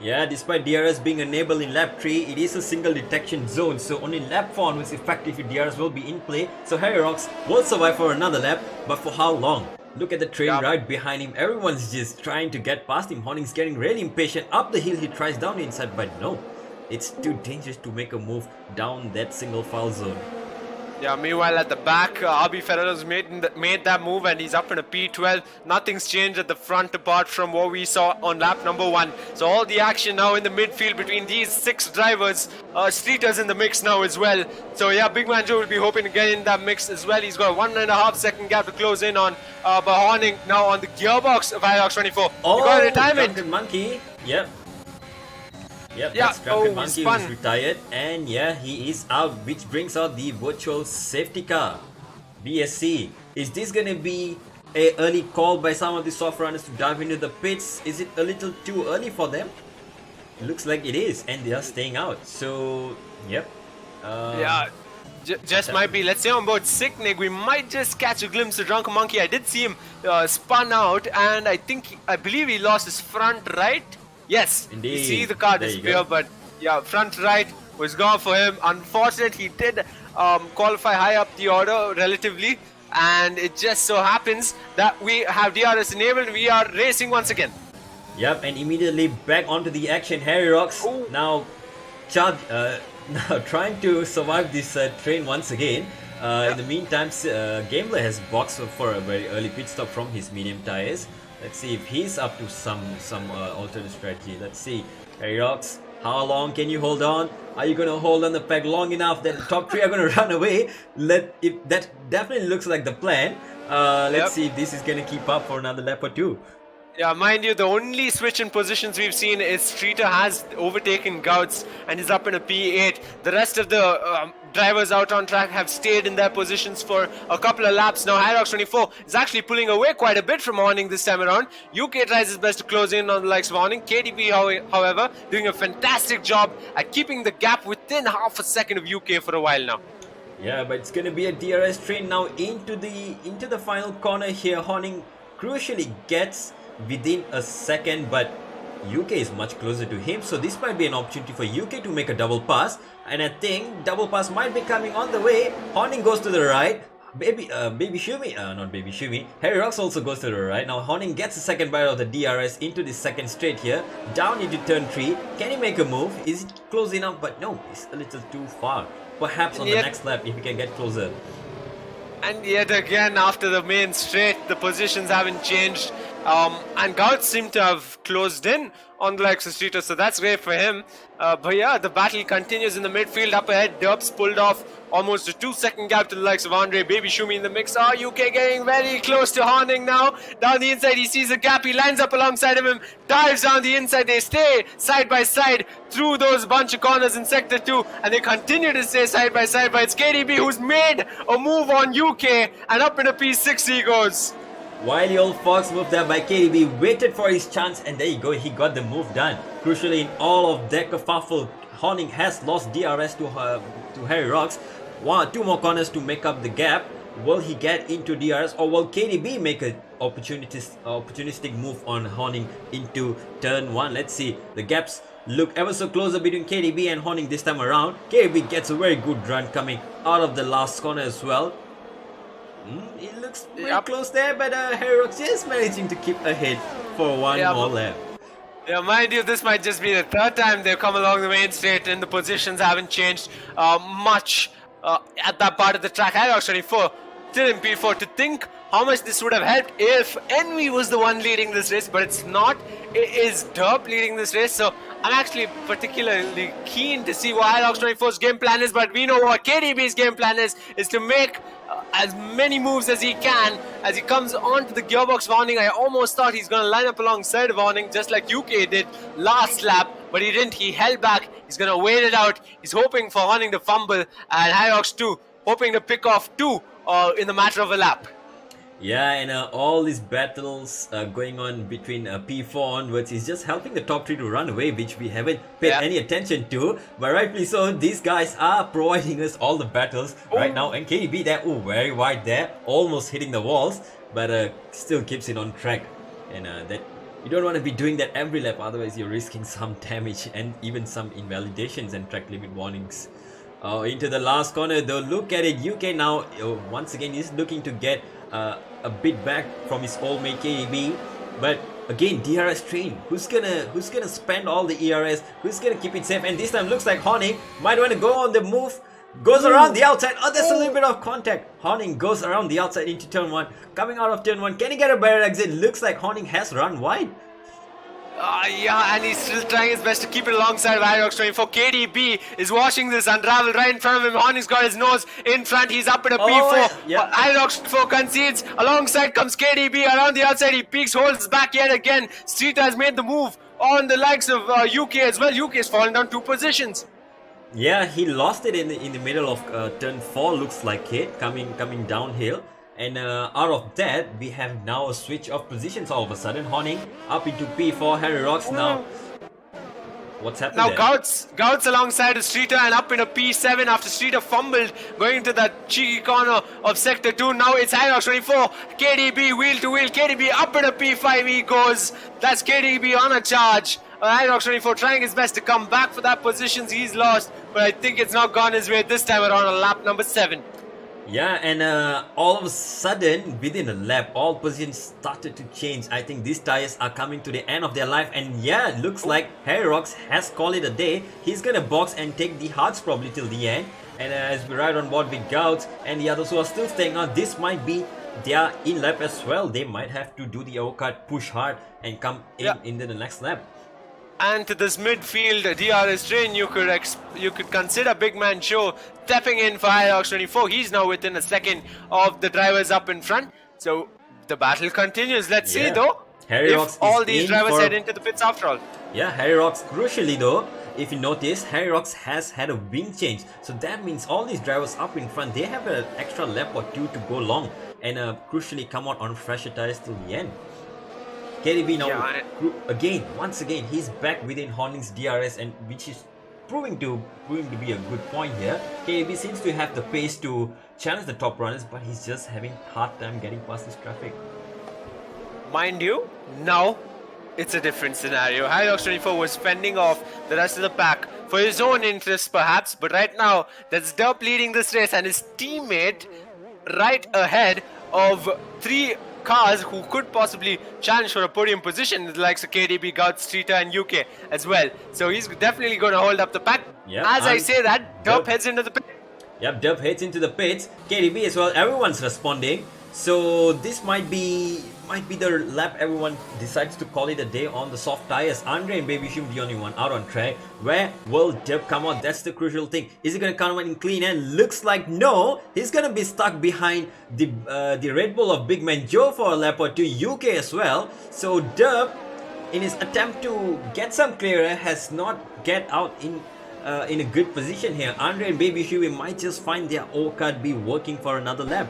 A: Yeah, despite DRS being enabled in lap 3, it is a single detection zone, so only lap 4 onwards effective DRS will be in play. So Harry Rocks will survive for another lap, but for how long? Look at the train right behind him. Everyone's just trying to get past him. Horning's getting really impatient. Up the hill he tries down the inside, but no. It's too dangerous to make a move down that single file zone.
B: Yeah, meanwhile at the back, RB Ferrero's made that move and he's up in a P12. Nothing's changed at the front apart from what we saw on lap number 1. So all the action now in the midfield between these 6 drivers. Streeter's in the mix now as well. So yeah, Big Man Joe will be hoping to get in that mix as well. He's got a 1.5 second gap to close in on. But Horning now on the gearbox of IROX24.
A: Oh,
B: he got a retirement.
A: Drunken Monkey. Yep. That's Drunken Monkey who's retired, and yeah, he is out, which brings out the virtual safety car. BSC, is this gonna be a early call by some of the soft runners to dive into the pits? Is it a little too early for them? It looks like it is, and they are staying out. So, yep.
B: Yeah. Just might be. Let's say on board Sicknig, we might just catch a glimpse of Drunken Monkey. I did see him spun out, and I believe he lost his front right. Yes,
A: indeed.
B: You see the car disappear, but yeah, front right was gone for him. Unfortunately, he did qualify high up the order relatively, and it just so happens that we have DRS enabled. We are racing once again.
A: Yep, and immediately back onto the action. Harry Rocks now trying to survive this train once again. In the meantime, Gambler has boxed for a very early pit stop from his medium tires. Let's see if he's up to some alternate strategy. Let's see, Harry Rocks, how long can you hold on? Are you gonna hold on the pack long enough that the top three are gonna run away? That definitely looks like the plan. Let's see if this is gonna keep up for another lap or two.
B: Yeah, mind you, the only switch in positions we've seen is Streeter has overtaken Gouts and is up in a P8. The rest of the drivers out on track have stayed in their positions for a couple of laps. Now, Hyrox24 is actually pulling away quite a bit from Horning this time around. UK tries his best to close in on the likes of Horning. KDB, however, doing a fantastic job at keeping the gap within half a second of UK for a while now.
A: Yeah, but it's gonna be a DRS train now into the final corner here. Horning crucially gets within a second, but UK is much closer to him, so this might be an opportunity for UK to make a double pass, and I think double pass might be coming on the way. Horning goes to the right. Baby Shumi, not Baby Shumi, Harry Rocks also goes to the right. Now Horning gets a second bite of the DRS into the second straight here, down into turn 3. Can he make a move? Is it close enough? But no, it's a little too far. Perhaps on the next lap if he can get closer.
B: And yet again, after the main straight, the positions haven't changed. And Gouts seem to have closed in on the likes of Streeter, so that's great for him. But yeah, the battle continues in the midfield. Up ahead, Derps pulled off almost a 2-second gap to the likes of Andre. Baby Shumi in the mix. UK getting very close to Horning now. Down the inside, he sees a gap. He lines up alongside of him, dives down the inside. They stay side by side through those bunch of corners in Sector 2, and they continue to stay side by side. But it's KDB who's made a move on UK, and up in a P6 he goes.
A: Wily old fox moved there by KDB, waited for his chance, and there you go, he got the move done. Crucially, in all of that kerfuffle, Horning has lost DRS to Harry Rocks. 2 more corners to make up the gap. Will he get into DRS, or will KDB make an opportunistic move on Horning into turn 1? Let's see. The gaps look ever so closer between KDB and Horning this time around. KDB gets a very good run coming out of the last corner as well. It looks very close there, but Harry Rocks just managing to keep ahead for one more lap.
B: Yeah, mind you, this might just be the third time they've come along the main straight, and the positions haven't changed much at that part of the track. Hyrox24 still in P4. To think how much this would have helped if Envy was the one leading this race, but it's not. It is Derp leading this race, so I'm actually particularly keen to see what Hyrox24's game plan is, but we know what KDB's game plan is to make as many moves as he can as he comes onto the gearbox of Horning. I almost thought he's going to line up alongside of Horning just like UK did last lap, but he didn't. He held back. He's going to wait it out. He's hoping for Horning to fumble, and Hyrox 2 hoping to pick off 2 in the matter of a lap.
A: Yeah, and all these battles going on between P4 onwards is just helping the top 3 to run away, which we haven't paid any attention to. But rightfully so, these guys are providing us all the battles right now. And KDB there, very wide there, almost hitting the walls, but still keeps it on track. And that you don't want to be doing that every lap, otherwise you're risking some damage and even some invalidations and track limit warnings. Into the last corner though, look at it. UK now once again is looking to get a bit back from his old mate KDB, but again DRS train. Who's gonna spend all the ERS? Who's gonna keep it safe? And this time looks like Horning might want to go on the move. Goes around the outside. Oh, there's a little bit of contact. Horning goes around the outside into turn 1. Coming out of turn 1, can he get a better exit? Looks like Horning has run wide.
B: Yeah, and he's still trying his best to keep it alongside of Hyrox24. KDB is watching this unravel right in front of him. Horning's got his nose in front. He's up in a P4.
A: Yeah.
B: Hyrox24 concedes. Alongside comes KDB. Around the outside, he peeks, holds back yet again. Street has made the move on the likes of UK as well. UK has fallen down 2 positions.
A: Yeah, he lost it in the middle of turn 4. Looks like it coming downhill. And out of that, we have now a switch of positions all of a sudden. Horning up into P4, Harry Rocks now. What's happened
B: Now
A: there?
B: Gouts alongside Streeter and up in a P7 after Streeter fumbled going into that cheeky corner of Sector 2. Now it's Hinox 24. KDB wheel to wheel. KDB up in a P5 he goes. That's KDB on a charge. Hinox 24 trying his best to come back for that positions he's lost. But I think it's not gone his way this time around on lap number 7.
A: Yeah, and all of a sudden, within a lap, all positions started to change. I think these tires are coming to the end of their life, and yeah, looks like Harrox has called it a day. He's gonna box and take the hearts probably till the end. And as we ride on board with Gouts and the others who are still staying on, this might be their in lap as well. They might have to do the overcut, push hard, and come in into the next lap.
B: And to this midfield DRS train, you could consider Big Man Joe stepping in for Hinox 24. He's now within a second of the drivers up in front. So the battle continues. Let's see though if all these drivers head into the pits after all.
A: Yeah, Harrox crucially though, if you notice, Harrox has had a wing change. So that means all these drivers up in front, they have an extra lap or two to go long and crucially come out on fresher tires till the end. KDB now once again he's back within Horning's DRS, and which is proving to be a good point here. KDB seems to have the pace to challenge the top runners, but he's just having hard time getting past this traffic.
B: Mind you, now it's a different scenario. Hinox 24 was fending off the rest of the pack for his own interests perhaps, but right now there's Derp leading this race and his teammate right ahead of 3 cars who could possibly challenge for a podium position, the likes of KDB, Gouts, Streeter and UK as well. So he's definitely going to hold up the pack.
A: Yep,
B: as I say that, Derp heads into the pit.
A: Yep, Derp heads into the pits. KDB as well, everyone's responding. So this might be the lap everyone decides to call it a day on the soft tires. Andre and Baby Shum the only one out on track. Where will Derp come out? That's the crucial thing. Is he gonna come out in clean? And looks like no. He's gonna be stuck behind the Red Bull of Big Man Joe for a lap or two. UK as well. So Derp, in his attempt to get some clearer, has not get out in a good position here. Andre and Baby Shumi might just find their O-card be working for another lap.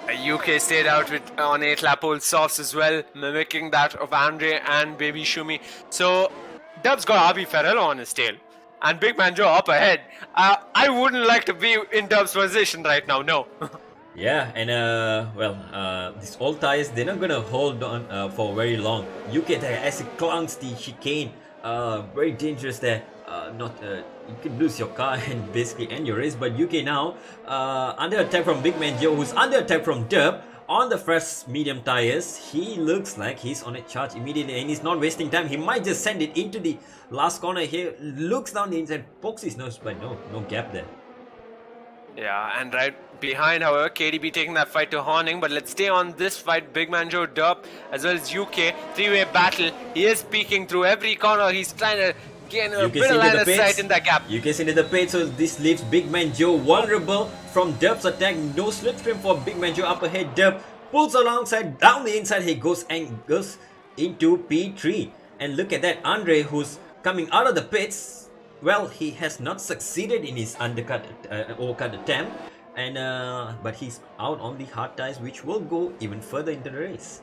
B: UK stayed out with on 8 lap old softs as well, mimicking that of Andre and Baby Shumi. So Dub's got RB Ferrello on his tail and Big Man Joe up ahead. I wouldn't like to be in Dub's position right now, no.
A: Yeah, and these old tires, they're not gonna hold on for very long. UK there as it clowns the chicane, very dangerous there. You could lose your car and basically end your race. But UK now under attack from Big Man Joe, who's under attack from Derp on the fresh medium tires. He looks like he's on a charge immediately and he's not wasting time. He might just send it into the last corner here. Looks down the inside, pokes his nose, but no gap there.
B: Yeah, and right behind, however, KDB taking that fight to Horning. But let's stay on this fight. Big Man Joe, Derp, as well as UK. 3-way battle. He is peeking through every corner. He's trying to gain a bit of line of sight in that gap.
A: You can see into the pit, so this leaves Big Man Joe vulnerable from Derp's attack. No slipstream for Big Man Joe up ahead. Derp pulls alongside, down the inside he goes and goes into P3. And look at that, Andre, who's coming out of the pits. Well, he has not succeeded in his overcut attempt, and but he's out on the hard tires, which will go even further into the race.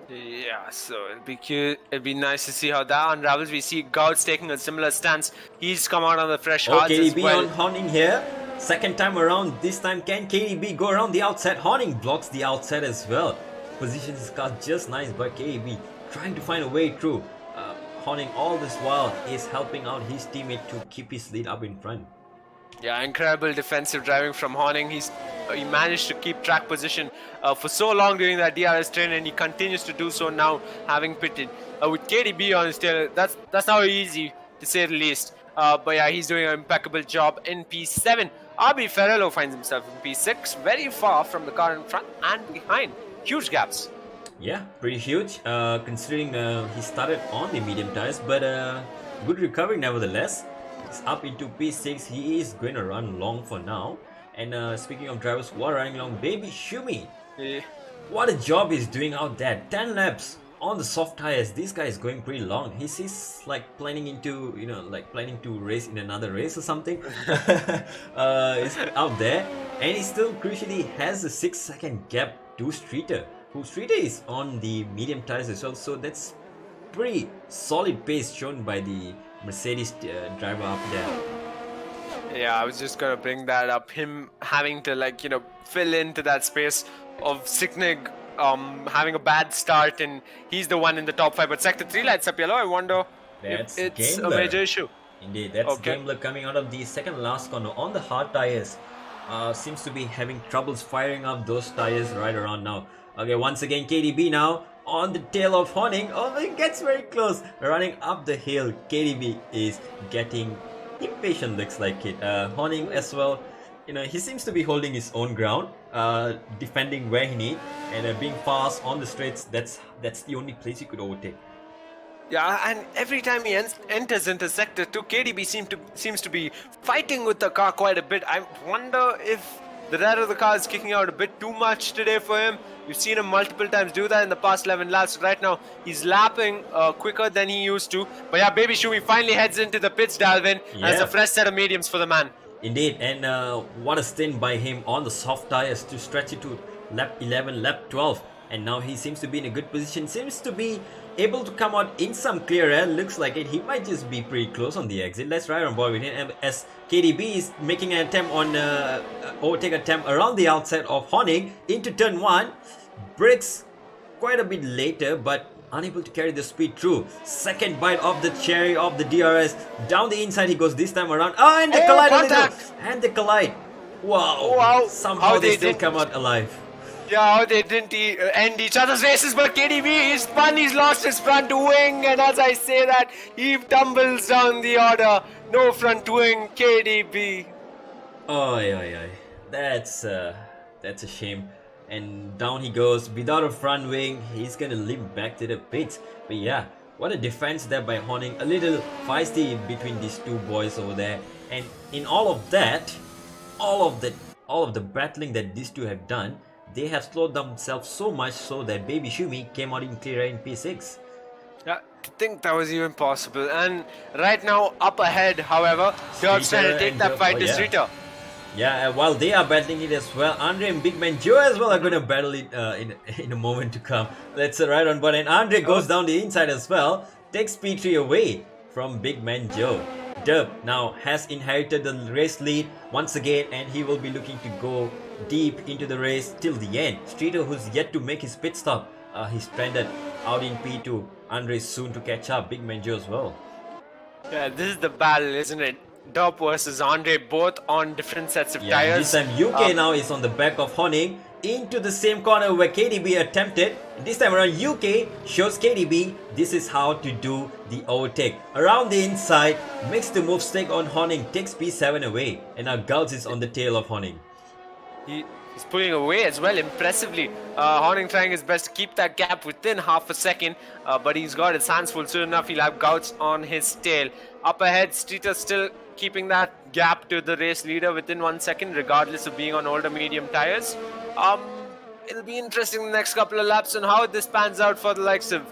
B: Yeah, so it'll be nice to see how that unravels. We see Gouts taking a similar stance. He's come out on the fresh hards as well.
A: on Horning here. Second time around. This time can KDB go around the outside? Horning blocks the outside as well. Positions his car just nice, but KDB trying to find a way through. Horning all this while is helping out his teammate to keep his lead up in front.
B: Yeah, incredible defensive driving from Horning. He managed to keep track position for so long during that DRS train, and he continues to do so now, having pitted. With KDB on his tail, that's not easy to say the least. But yeah, he's doing an impeccable job in P7. RB Ferrello finds himself in P6, very far from the car in front and behind. Huge gaps.
A: Yeah, pretty huge, considering he started on the medium tires, but good recovery nevertheless. He's up into P6, he is going to run long for now. And speaking of drivers who are running long, Baby Shumi, what a job he's doing out there. 10 laps on the soft tires. This guy is going pretty long. He's like planning to race in another race or something. He's out there, and he still crucially has a 6-second gap to Streeter. Streeter is on the medium tires as well, so that's pretty solid pace shown by the Mercedes driver up there.
B: Yeah, I was just gonna bring that up. Him having to fill into that space of Sicknig having a bad start, and he's the one in the top 5. But Sector 3 lights up yellow. I wonder
A: That's
B: if it's a
A: Gambler.
B: major issue.
A: Indeed, that's
B: Okay.
A: Gambler coming out of the second last corner on the hard tires. Seems to be having troubles firing up those tires right around now. Okay, once again KDB now on the tail of Honing. Oh, it gets very close. Running up the hill, KDB is getting impatient, looks like it. Honing as well, he seems to be holding his own ground, defending where he needs, and being fast on the straights. That's the only place he could overtake.
B: Yeah, and every time he enters into Sector 2, KDB seems to be fighting with the car quite a bit. I wonder if the rear of the car is kicking out a bit too much today for him. We've seen him multiple times do that in the past 11 laps. Right now, he's lapping quicker than he used to. But yeah, Baby Shumi finally heads into the pits, Dalvin.
A: Yeah.
B: Has a fresh set of mediums for the man.
A: Indeed, and what a stint by him on the soft tires to stretch it to lap 11, lap 12. And now he seems to be in a good position, seems to be able to come out in some clear air. Looks like it, he might just be pretty close on the exit. Let's ride on board with him as KDB is making an attempt on overtake attempt around the outside of Honing into turn 1. Brakes quite a bit later, but unable to carry the speed through. Second bite of the cherry of the DRS. Down the inside he goes this time around. Oh, and they collide a little. And they collide. Wow. Somehow they still come out alive.
B: Yeah, they didn't end each other's races, but KDB is spun, he's lost his front wing, and as I say that, he tumbles down the order. No front wing, KDB.
A: Oh, yeah. That's a shame. And down he goes without a front wing. He's gonna limp back to the pits. But yeah, what a defense there by Honing. A little feisty between these two boys over there. And in all of the battling that these two have done, they have slowed themselves so much so that Baby Shumi came out in clear in P6.
B: Yeah, to think that was even possible. And right now, up ahead, however, Dirk's trying to take that fight to Streeter.
A: Yeah, while they are battling it as well, Andre and Big Man Joe as well are going to battle it in a moment to come. Let's ride on board, and Andre goes down the inside as well, takes P3 away from Big Man Joe. Dub now has inherited the race lead once again, and he will be looking to go deep into the race till the end. Streeter, who's yet to make his pit stop, he's stranded out in P2. Andre is soon to catch up, Big Man Joe as well.
B: Yeah, this is the battle, isn't it? Dub versus Andre, both on different sets of tires.
A: This time UK now is on the back of Honing into the same corner where KDB attempted. This time around UK shows KDB this is how to do the overtake. Around the inside, makes the move stick on Honing, takes P7 away, and now Gulls is on the tail of Honing.
B: He's pulling away as well, impressively. Honing trying his best to keep that gap within half a second, but he's got his hands full. Soon enough, he'll have Gouts on his tail. Up ahead, Streeter still keeping that gap to the race leader within 1 second, regardless of being on older medium tires. It'll be interesting the next couple of laps on how this pans out for the likes of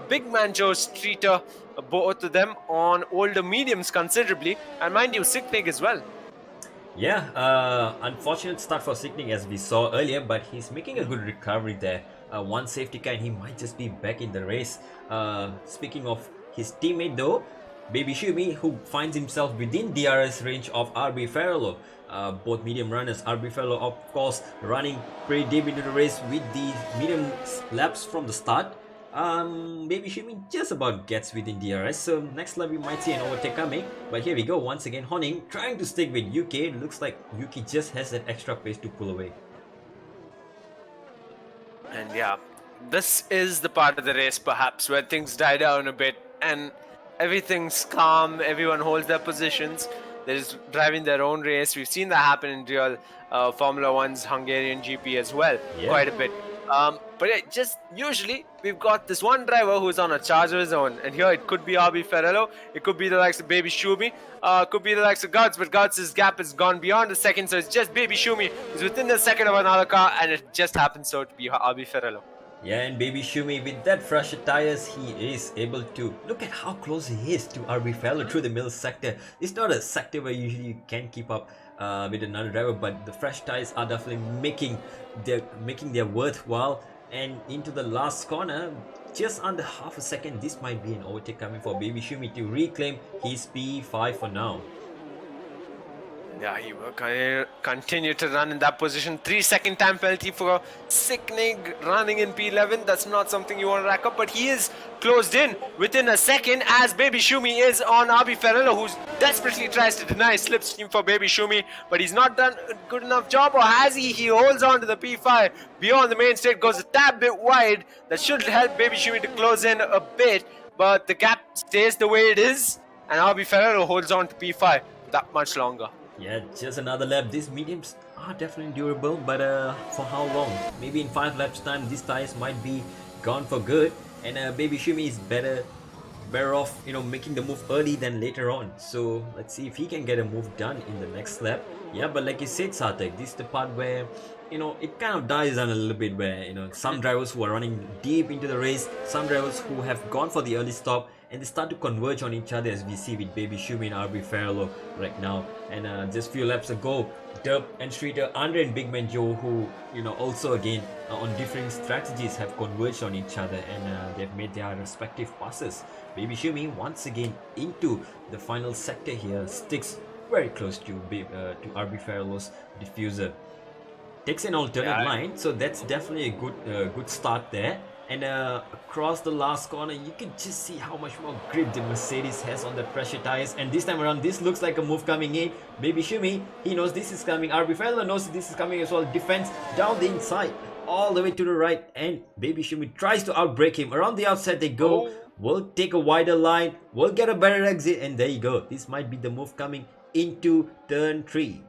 B: Big Man Joe, Streeter, both of them on older mediums considerably, and mind you, Sicknig as well.
A: Yeah, unfortunate start for Sicknig as we saw earlier, but he's making a good recovery there. One safety car and he might just be back in the race. Speaking of his teammate though, Baby Shumi, who finds himself within DRS range of RB Ferrello. Both medium runners, RB Ferrello of course running pretty deep into the race with the medium laps from the start. Baby Shumi just about gets within DRS, so next lap we might see an overtake coming. But here we go, once again Honing trying to stick with UK. Looks like UK just has that extra pace to pull away.
B: And yeah, this is the part of the race perhaps where things die down a bit and everything's calm, everyone holds their positions, they're just driving their own race. We've seen that happen in real Formula 1's Hungarian GP as well, quite a bit. But yeah, just usually we've got this one driver who's on a charge of his own, and here it could be RB Ferrello, it could be the likes of Baby Shumi, could be the likes of Guts, but Guts' gap has gone beyond a second, so it's just Baby Shumi who's within the second of another car, and it just happens so to be RB Ferrello.
A: Yeah, and Baby Shumi with that fresher tires, he is able to look at how close he is to RB Ferrello through the middle sector. It's not a sector where usually you can keep up with another driver, but the fresh tires are definitely making their worthwhile. And into the last corner, just under half a second. This might be an overtake coming for Baby Shumi to reclaim his P5 for now.
B: Yeah, he will continue to run in that position. 3-second time penalty for sickening running in P11. That's not something you want to rack up, but he is closed in within a second as Baby Shumi is on Abi Ferrello, who desperately tries to deny slipstream for Baby Shumi, but he's not done a good enough job, or has he? He holds on to the P5 beyond the main straight, goes a tad bit wide. That should help Baby Shumi to close in a bit, but the gap stays the way it is, and Abi Ferrello holds on to P5 that much longer.
A: Yeah, just another lap. These mediums are definitely durable, but for how long? Maybe in 5 laps time, these tires might be gone for good, and Baby Shumi is better off, making the move early than later on. So let's see if he can get a move done in the next lap. Yeah, but like you said, Sarthak, this is the part where it kind of dies down a little bit, where some drivers who are running deep into the race, some drivers who have gone for the early stop, and they start to converge on each other, as we see with Baby Shumi and RB Ferrello right now. And just few laps ago, Dub and Streeter, Andre and Big Man Joe, who also again on different strategies, have converged on each other, and they've made their respective passes. Baby Shumi once again into the final sector here, sticks very close to RB Ferrello's diffuser, takes an alternate line, so that's definitely a good start there. And across the last corner, you can just see how much more grip the Mercedes has on the pressure tires. And this time around, this looks like a move coming in. Baby Shumi, he knows this is coming. RB Ferrello knows this is coming as well. Defense down the inside, all the way to the right. And Baby Shumi tries to outbrake him. Around the outside they go. We'll take a wider line. We'll get a better exit. And there you go. This might be the move coming into turn 3.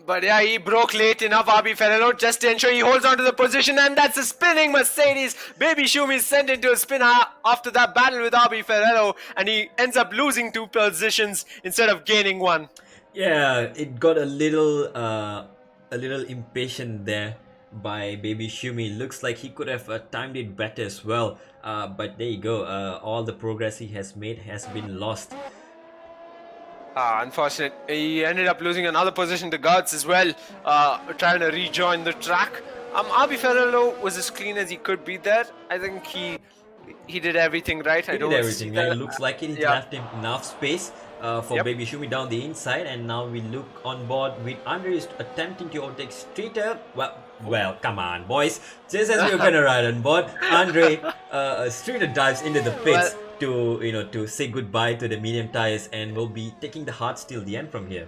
B: But yeah, he broke late enough, Abi Ferrello, just to ensure he holds on to the position, and that's a spinning Mercedes. Baby Shumi is sent into a spin after that battle with Abi Ferrello, and he ends up losing 2 positions instead of gaining 1.
A: Yeah, it got a little impatient there by Baby Shumi. Looks like he could have timed it better as well. But there you go. All the progress he has made has been lost.
B: Unfortunate. He ended up losing another position to Gertz as well, trying to rejoin the track. Abi Ferrello was as clean as he could be there. I think he did everything right.
A: He did everything. Yeah, it looks like it left him enough space for Baby Shumi down the inside. And now we look on board with Andre attempting to overtake Streeter. Well, come on, boys. Just as we were gonna ride on board, Andre Streeter dives into the pits to say goodbye to the medium tires, and will be taking the hards till the end from here.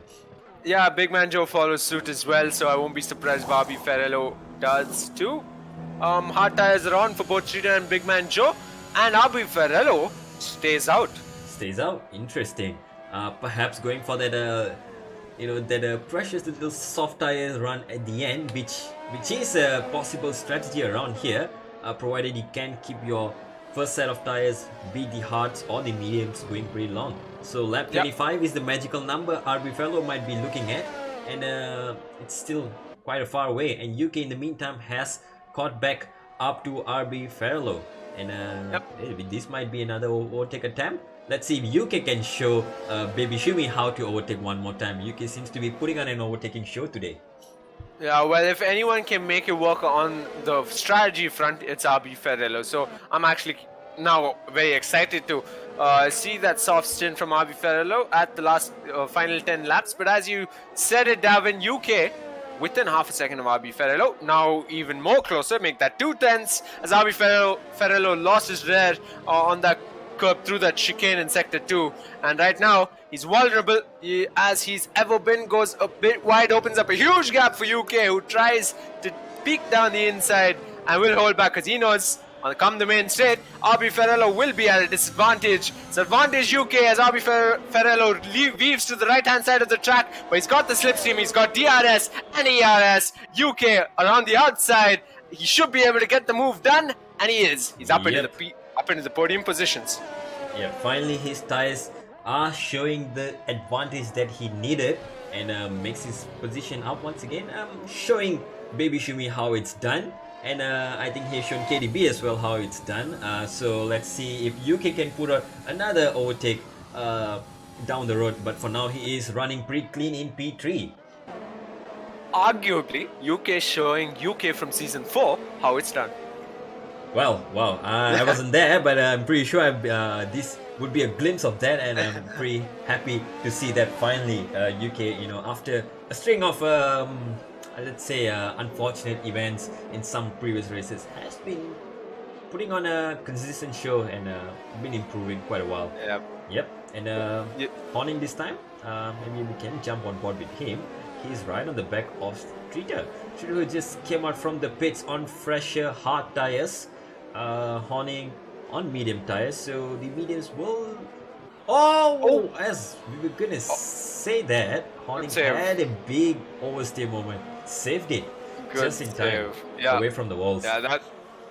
B: Yeah, Big Man Joe follows suit as well, so I won't be surprised if Abi Ferrello does too. Hard tires are on for both Streeter and Big Man Joe, and Abi Ferrello stays out.
A: Interesting. Perhaps going for that that precious little soft tires run at the end, which is a possible strategy around here, provided you can keep your first set of tires, be the hards or the mediums, going pretty long. So lap 25 is the magical number RB Ferrello might be looking at, and it's still quite a far away. And UK in the meantime has caught back up to RB Ferrello, and this might be another overtake attempt. Let's see if UK can show Baby Shumi how to overtake one more time. UK seems to be putting on an overtaking show today.
B: Yeah, well, if anyone can make it work on the strategy front, it's Abi Ferrello. So I'm actually now very excited to see that soft stint from Abi Ferrello at the last final 10 laps. But as you said it, Davin, UK within half a second of Abi Ferrello, now even more closer, make that 2 tenths as Abi Ferrello lost his rear on that curb through that chicane in sector 2, and right now he's vulnerable as he's ever been. Goes a bit wide, opens up a huge gap for UK, who tries to peek down the inside and will hold back because he knows come the main straight, Abi Ferrello will be at a disadvantage. It's advantage UK as Abi Ferrello weaves to the right hand side of the track, but he's got the slipstream, he's got DRS and ERS. UK around the outside, he should be able to get the move done, and he is. He's up into the podium positions.
A: Yeah, finally his tires are showing the advantage that he needed, and makes his position up once again, showing Baby Shumi how it's done, and I think he's shown KDB as well how it's done. So let's see if UK can put another overtake down the road, but for now he is running pretty clean in P3.
B: Arguably, UK showing UK from season 4 how it's done.
A: Well, wow, I wasn't there, but I'm pretty sure this would be a glimpse of that, and I'm pretty happy to see that finally UK, after a string of, let's say, unfortunate events in some previous races, has been putting on a consistent show and been improving quite a while.
B: Yeah.
A: Yep, and
B: Yep.
A: Horning this time, maybe we can jump on board with him. He's right on the back of Streeter. Streeter who just came out from the pits on fresher hard tires. Horning on medium tires, so the mediums will. Oh, as we were gonna say that, Horning
B: save.
A: had a big oversteer moment, saved it
B: Good
A: just in time,
B: save. Yeah.
A: away from the walls.
B: Yeah,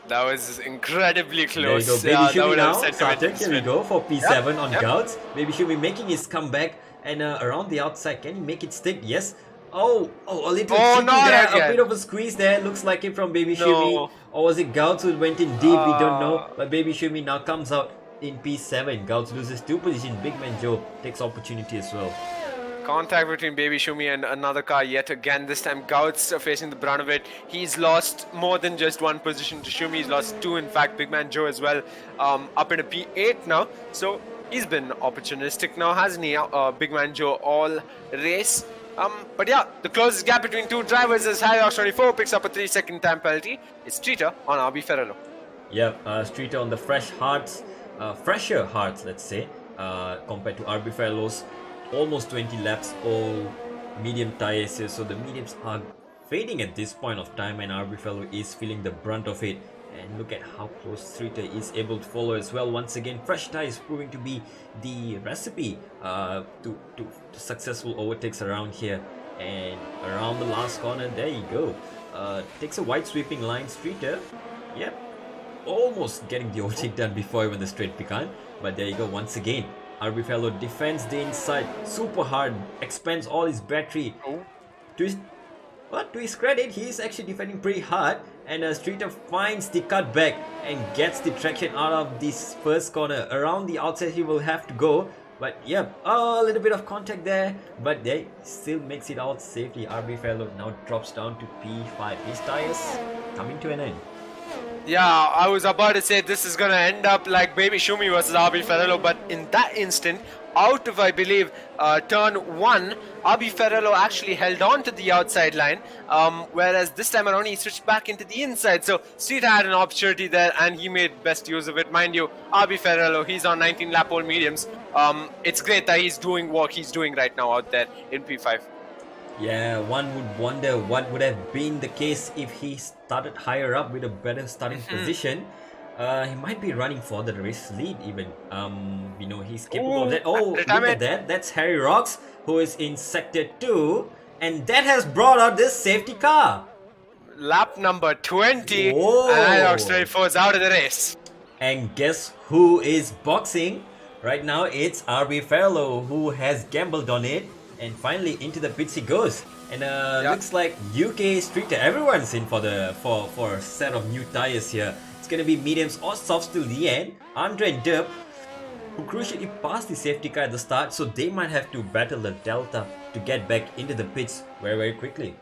B: that was incredibly
A: There you
B: close.
A: go, Baby
B: Yeah, that
A: Shumi
B: would have
A: now,
B: sent him into
A: started.
B: the
A: Here we
B: spin.
A: go for P7 on
B: Yep.
A: Gouts. Baby Shumi making his comeback and around the outside. Can he make it stick? Yes. Oh, a little cheeky
B: not
A: there.
B: again.
A: A bit of a squeeze there. Looks like it from Baby
B: No.
A: Shumi. Or was it Gouts who went in deep? We don't know. But Baby Shumi now comes out in P7. Gouts loses 2 positions. Big Man Joe takes opportunity as well.
B: Contact between Baby Shumi and another car yet again. This time Gouts facing the brunt of it. He's lost more than just 1 position to Shumi. He's lost 2, in fact. Big Man Joe as well, up in a P8 now. So he's been opportunistic now, hasn't he? Big Man Joe all race. But yeah, the closest gap between 2 drivers is Harryox24 picks up a 3-second time penalty. It's Streeter on RB Ferrello.
A: Yep, Streeter on the fresher hearts, let's say, compared to RB Fellows. Almost 20 laps, all medium tires here, so the mediums are fading at this point of time, and RB Fellow is feeling the brunt of it. And look at how close Streeter is able to follow as well. Once again, fresh tires proving to be the recipe to successful overtakes around here. And around the last corner, there you go. Takes a wide sweeping line, Streeter. Yep, almost getting the overtake done before even the straight began. But there you go, once again. RB Fellow defends the inside super hard, expends all his battery. To his credit, he is actually defending pretty hard, and Streeter finds the cutback and gets the traction out of this first corner. Around the outside he will have to go, but yep, a little bit of contact there, but they still makes it out safely. RB Fellow now drops down to P5. His tires coming to an end.
B: Yeah, I was about to say this is gonna end up like Baby Shumi versus RB Ferrello, but in that instant, out of I believe turn 1, RB Ferrello actually held on to the outside line, whereas this time around he switched back into the inside. So Streeter had an opportunity there and he made best use of it. Mind you, RB Ferrello, he's on 19 lap old mediums. It's great that he's doing what he's doing right now out there in P5.
A: Yeah, one would wonder what would have been the case if he started higher up with a better starting position. He might be running for the race lead even. He's capable of that. Oh, look at that. That's Harryox, who is in sector 2. And that has brought out this safety car.
B: Lap number 20.
A: Whoa.
B: And Harryox24 is out of the race.
A: And guess who is boxing? Right now it's RB Ferrello who has gambled on it. And finally into the pits he goes. And looks like UK Streeter, everyone's in for a set of new tires here. It's gonna be mediums or softs till the end. Andre and Derp, who crucially passed the safety car at the start, so they might have to battle the delta to get back into the pits very, very quickly.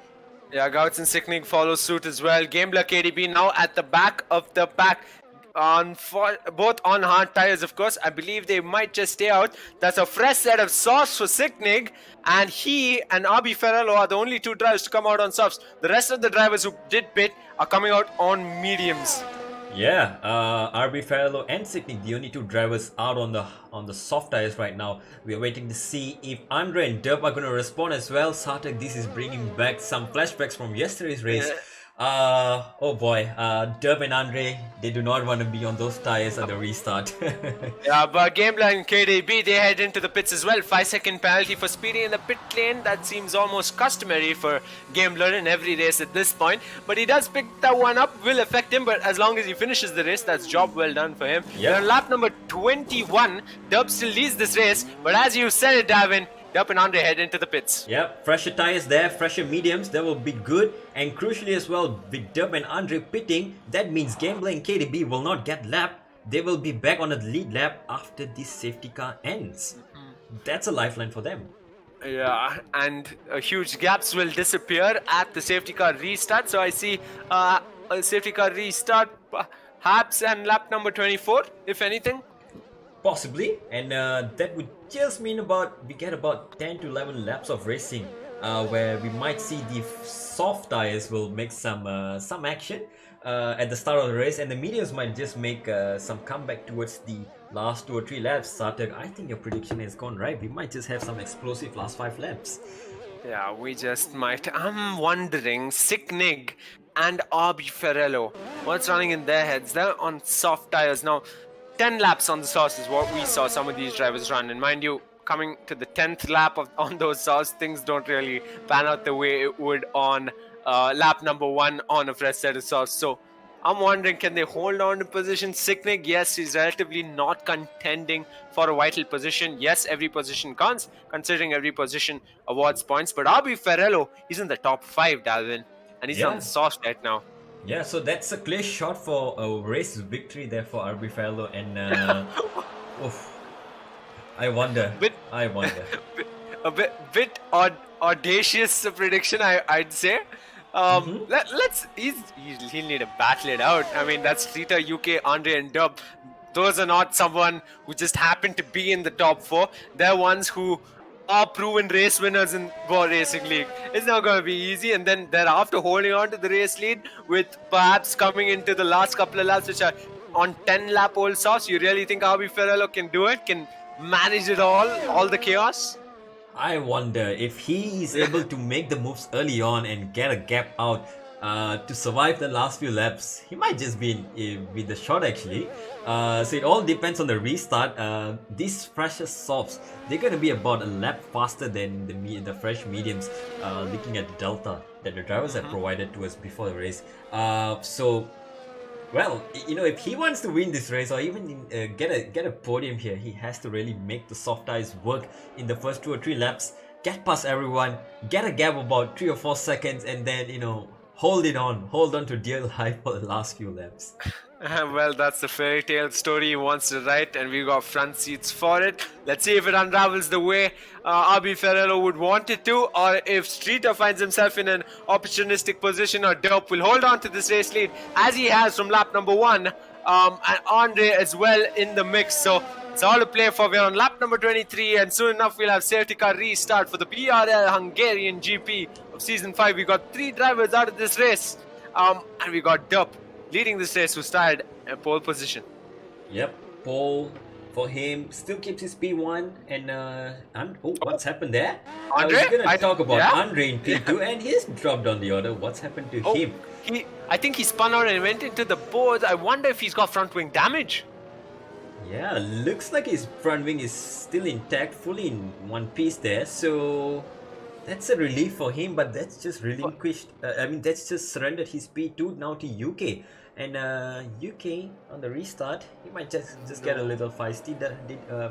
B: Yeah, Gouts and Sicknig follow suit as well. Gambler KDB now at the back of the pack. Both on hard tires, of course. I believe they might just stay out. That's a fresh set of softs for Sicknig, and he and RB Ferrello are the only 2 drivers to come out on softs. The rest of the drivers who did pit are coming out on mediums.
A: Yeah, RB Ferrello and Sicknig, the only 2 drivers out on the soft tires right now. We are waiting to see if Andre and Derp are going to respond as well. Sartak, this is bringing back some flashbacks from yesterday's race. Oh boy, Derp and Andre, they do not want to be on those tires at the restart.
B: Yeah, but Gambler and KDB, they head into the pits as well. 5-second penalty for speeding in the pit lane. That seems almost customary for Gambler in every race at this point. But he does pick that one up, will affect him, but as long as he finishes the race, that's job well done for him.
A: Yep.
B: On lap number 21, Derp still leads this race, but as you said it, Davin, Derp and Andre head into the pits.
A: Yep, fresher tires there, fresher mediums, that will be good. And crucially as well, with Derp and Andre pitting, that means Gambler and KDB will not get lapped. They will be back on the lead lap after this safety car ends. That's a lifeline for them.
B: Yeah, and huge gaps will disappear at the safety car restart. So I see a safety car restart perhaps and lap number 24, if anything.
A: Possibly, and that would just mean we get about 10 to 11 laps of racing, where we might see the soft tires will make some action at the start of the race, and the mediums might just make some comeback towards the last 2 or 3 laps. Sarthak, I think your prediction has gone right. We might just have some explosive last 5 laps.
B: Yeah, we just might. I'm wondering, Sicknig and RB Ferrello, what's running in their heads? They're on soft tires now. 10 laps on the sauce is what we saw some of these drivers run, and mind you, coming to the 10th lap on those sauce, things don't really pan out the way it would on lap number 1 on a fresh set of sauce. So I'm wondering, can they hold on to position? Sicknig, yes, he's relatively not contending for a vital position. Yes, every position counts, considering every position awards points, but RB Ferrello, he's in the top 5, Dalvin, and he's on the sauce right now.
A: Yeah, so that's a clear shot for a race victory there for RB Ferrello, and I wonder.
B: A bit audacious prediction, I'd say. He'll need to battle it out. I mean, that's Streeter, UK, Andre, and Dub. Those are not someone who just happen to be in the top 4. They're ones who are proven race winners in Bwoah Racing League. It's not going to be easy, and then thereafter holding on to the race lead with perhaps coming into the last couple of laps, which are on 10 lap old sauce. You really think RB Ferrello can do it? Can manage it all the chaos?
A: I wonder if he is able to make the moves early on and get a gap out to survive the last few laps. He might just be with the shot actually. So it all depends on the restart. These fresher softs, they're going to be about a lap faster than the fresh mediums, looking at the delta that the drivers have provided to us before the race. Well, if he wants to win this race or even get a podium here, he has to really make the soft tires work in the first 2 or 3 laps, get past everyone, get a gap about 3 or 4 seconds, and then hold on to dear life for the last few laps.
B: Well, that's the fairy tale story he wants to write, and we got front seats for it. Let's see if it unravels the way RB Ferrello would want it to, or if Streeter finds himself in an opportunistic position, or Derp will hold on to this race lead as he has from lap number 1, and Andre as well in the mix. So it's all to play for. We're on lap number 23, and soon enough we'll have safety car restart for the BRL Hungarian GP of Season 5. We got 3 drivers out of this race, and we got Derp leading this race, who started a pole position.
A: Yep, pole for him. Still keeps his P1, and what's happened there?
B: Andre?
A: I was going to talk about Andre in P2, and he's dropped on the order. What's happened to him?
B: I think he spun out and went into the board. I wonder if he's got front wing damage.
A: Yeah, looks like his front wing is still intact, fully in one piece there. So that's a relief for him, but that's just relinquished. That's just surrendered his P2 now to UK. And UK on the restart, he might just get a little feisty,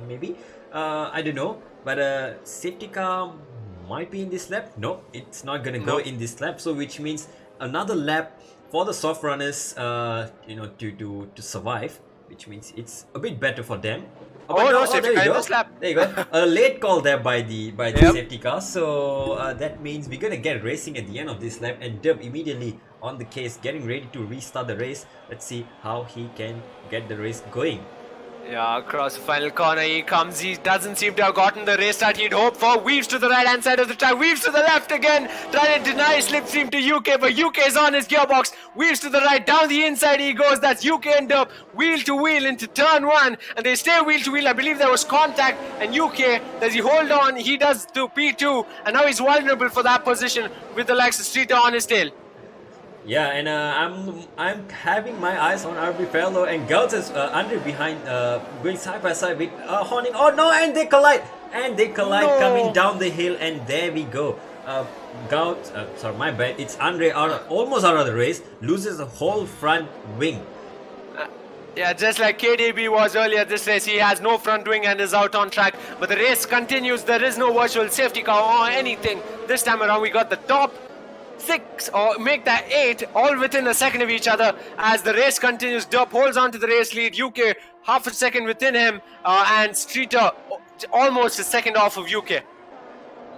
A: maybe. I don't know. But safety car might be in this lap. No, it's not gonna go in this lap. So which means another lap for the soft runners, to survive. Which means it's a bit better for them.
B: Safety car in this lap.
A: There you go. A late call there by the safety car. So that means we're gonna get racing at the end of this lap, and Dub immediately on the case, getting ready to restart the race. Let's see how he can get the race going.
B: Yeah, across the final corner he comes. He doesn't seem to have gotten the race start he'd hoped for. Weaves to the right hand side of the track, weaves to the left again, trying to deny slipstream to UK, but UK is on his gearbox. Weaves to the right, down the inside he goes. That's UK and Dub, wheel to wheel into turn 1, and they stay wheel to wheel. I believe there was contact, and UK, does he hold on? He does to P2, and now he's vulnerable for that position with the likes of Streeter on his tail.
A: Yeah, and I'm having my eyes on RB Ferrello, and Gultz is Andre behind, going side by side with Horning. Oh no, and they collide! Coming down the hill, and there we go. Gultz, sorry, my bad, it's Andre almost out of the race, loses the whole front wing.
B: Yeah, just like KDB was earlier this race, he has no front wing and is out on track. But the race continues, there is no virtual safety car or anything. This time around we got the top 6 or make that 8 all within a second of each other as the race continues. Dup holds on to the race lead, UK half a second within him, and Streeter almost a second off of UK.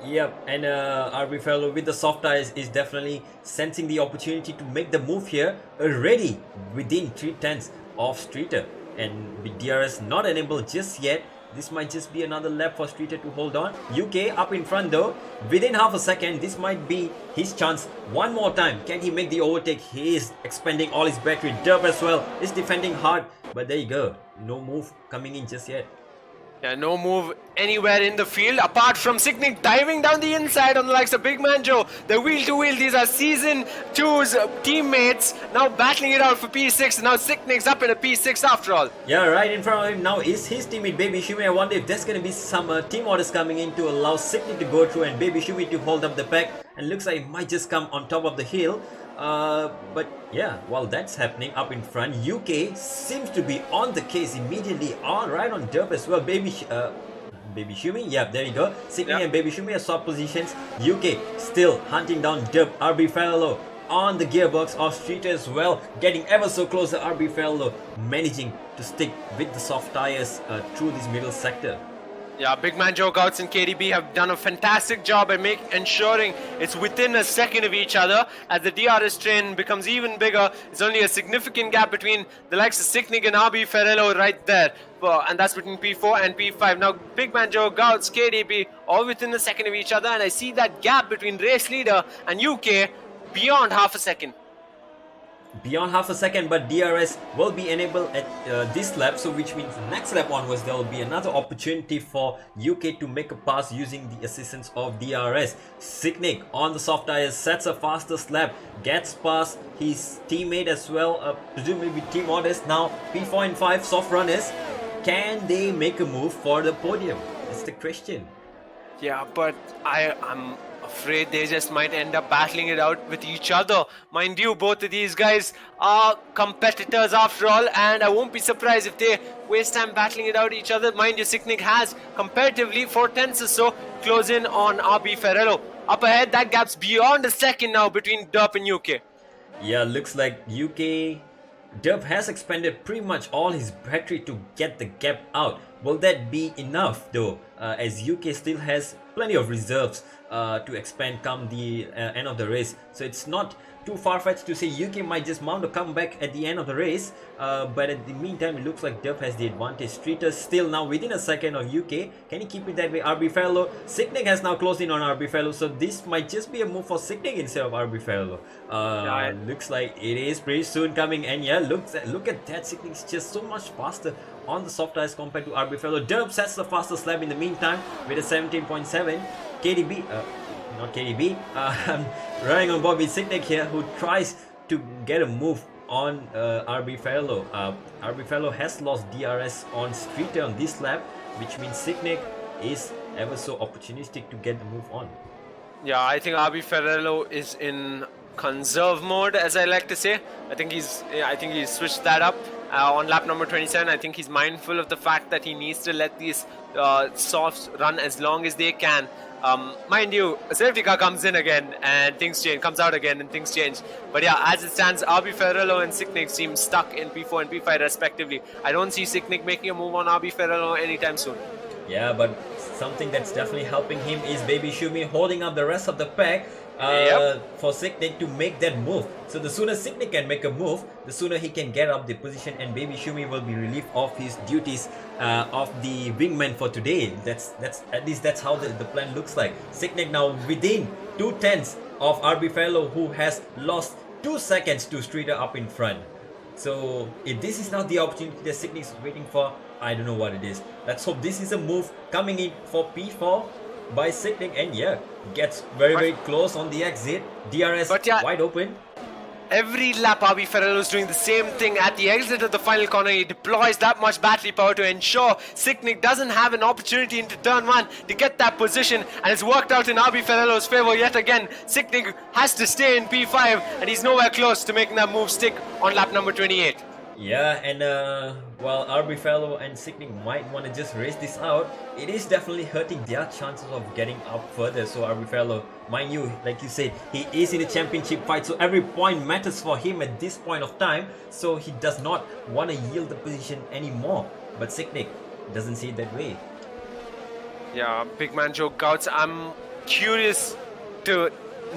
A: Yep, and RB Ferrello with the soft tires is definitely sensing the opportunity to make the move here already within 3/10 of Streeter. And with DRS not enabled just yet, this might just be another lap for Streeter to hold on. UK up in front though. Within half a second, this might be his chance one more time. Can he make the overtake? He is expending all his battery. Dub as well is defending hard. But there you go. No move coming in just yet.
B: Yeah, no move anywhere in the field apart from Siknik diving down the inside on the likes of Big Man Joe. The wheel to wheel, these are Season 2's teammates now battling it out for P6. Now Siknik's up in a P6 after all.
A: Yeah, right in front of him now is his teammate Baby Shumi. I wonder if there's going to be some team orders coming in to allow Siknik to go through and Baby Shumi to hold up the pack. And looks like it might just come on top of the hill. But yeah, while that's happening up in front, UK seems to be on the case immediately, right on Dub as well. Baby Shumi, yeah, there you go. Siknik and Baby Shumi are swap positions. UK still hunting down Dub. RB Fellow on the gearbox of Streeter as well, getting ever so close to RB Fellow, managing to stick with the soft tires through this middle sector.
B: Yeah, Big Man Joe Gouts and KDB have done a fantastic job at ensuring it's within a second of each other. As the DRS train becomes even bigger, there's only a significant gap between the likes of Siknik and RB Ferrello right there. And that's between P4 and P5. Now, Big Man Joe Gouts, KDB, all within a second of each other. And I see that gap between race leader and UK beyond half a second.
A: Beyond half a second, but DRS will be enabled at this lap, so which means next lap onwards there will be another opportunity for UK to make a pass using the assistance of DRS. Siknik on the soft tires sets a fastest lap, gets past his teammate as well, presumably with team orders. Now P4 and 5 soft runners, can they make a move for the podium? That's the question.
B: Yeah, but I'm afraid they just might end up battling it out with each other. Mind you, both of these guys are competitors after all, and I won't be surprised if they waste time battling it out each other. Mind you, Siknik has comparatively 4 tenths or so close in on RB Ferrello. Up ahead, that gap's beyond a second now between Dub and UK.
A: Yeah, looks like UK Dub has expended pretty much all his battery to get the gap out. Will that be enough though, as UK still has plenty of reserves to expand come the end of the race? So it's not too far-fetched to say UK might just mount a comeback at the end of the race, but at the meantime it looks like Dub has the advantage. Streeter still now within a second of UK. Can he keep it that way? RB Fellow, Siknik has now closed in on RB Fellow, so this might just be a move for Siknik instead of RB Fellow. Looks like it is pretty soon coming, and yeah, look at that. Siknik's just so much faster on the soft tires compared to RB Fellow. Dub sets the fastest lap in the meantime with a 17.7. KDB, not KDB, running on board with Siknik here, who tries to get a move on RB Fellow. RB Fellow has lost DRS on Streeter on this lap, which means Siknik is ever so opportunistic to get the move on.
B: Yeah, I think RB Ferrello is in conserve mode, as I like to say. I think he's switched that up on lap number 27. I think he's mindful of the fact that he needs to let these softs run as long as they can. Mind you, a safety car comes in again and things change, comes out again and things change. But yeah, as it stands, RB Ferrello and Siknik seem stuck in P4 and P5 respectively. I don't see Siknik making a move on RB Ferrello anytime soon.
A: Yeah, but something that's definitely helping him is Baby Shumi holding up the rest of the pack for Siknik to make that move. So the sooner Siknik can make a move, the sooner he can get up the position, and Baby Shumi will be relieved of his duties of the wingman for today. That's at least that's how the plan looks like. Siknik now within 2 tenths of RB Fellow, who has lost 2 seconds to Streeter up in front. So if this is not the opportunity that Siknik is waiting for, I don't know what it is. Let's hope this is a move coming in for P4 by Siknik, and yeah, gets very close on the exit. DRS wide open.
B: Every lap RB Ferrello is doing the same thing at the exit of the final corner. He deploys that much battery power to ensure Siknik doesn't have an opportunity into turn 1 to get that position, and it's worked out in RB Ferrello's favor yet again. Siknik has to stay in P5 and he's nowhere close to making that move stick on lap number 28.
A: Yeah, and while RB Fellow and Siknik might want to just race this out, it is definitely hurting their chances of getting up further. So RB Fellow, mind you, like you said, he is in a championship fight, so every point matters for him at this point of time. So he does not want to yield the position anymore. But Siknik doesn't see it that way.
B: Yeah, Big Man Joe Gouts, I'm curious to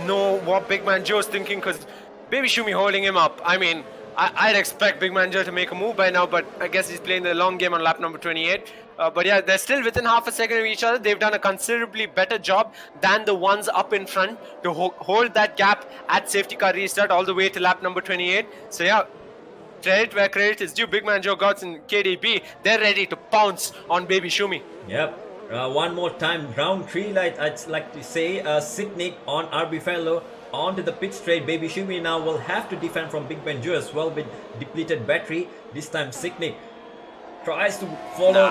B: know what Big Man Joe's thinking, because Baby Shumi holding him up. I mean, I'd expect Big Man Joe to make a move by now, but I guess he's playing the long game on lap number 28. But yeah, they're still within half a second of each other. They've done a considerably better job than the ones up in front to hold that gap at safety car restart all the way to lap number 28. So yeah, credit where credit is due. Big Man Joe Gods and KDB, they're ready to pounce on Baby Shumi.
A: Yep. One more time, round 3, I'd like to say, Signic on RB Fellow onto the pit straight. Baby Shumi now will have to defend from Big Ben Joe as well with depleted battery. This time Signic tries to follow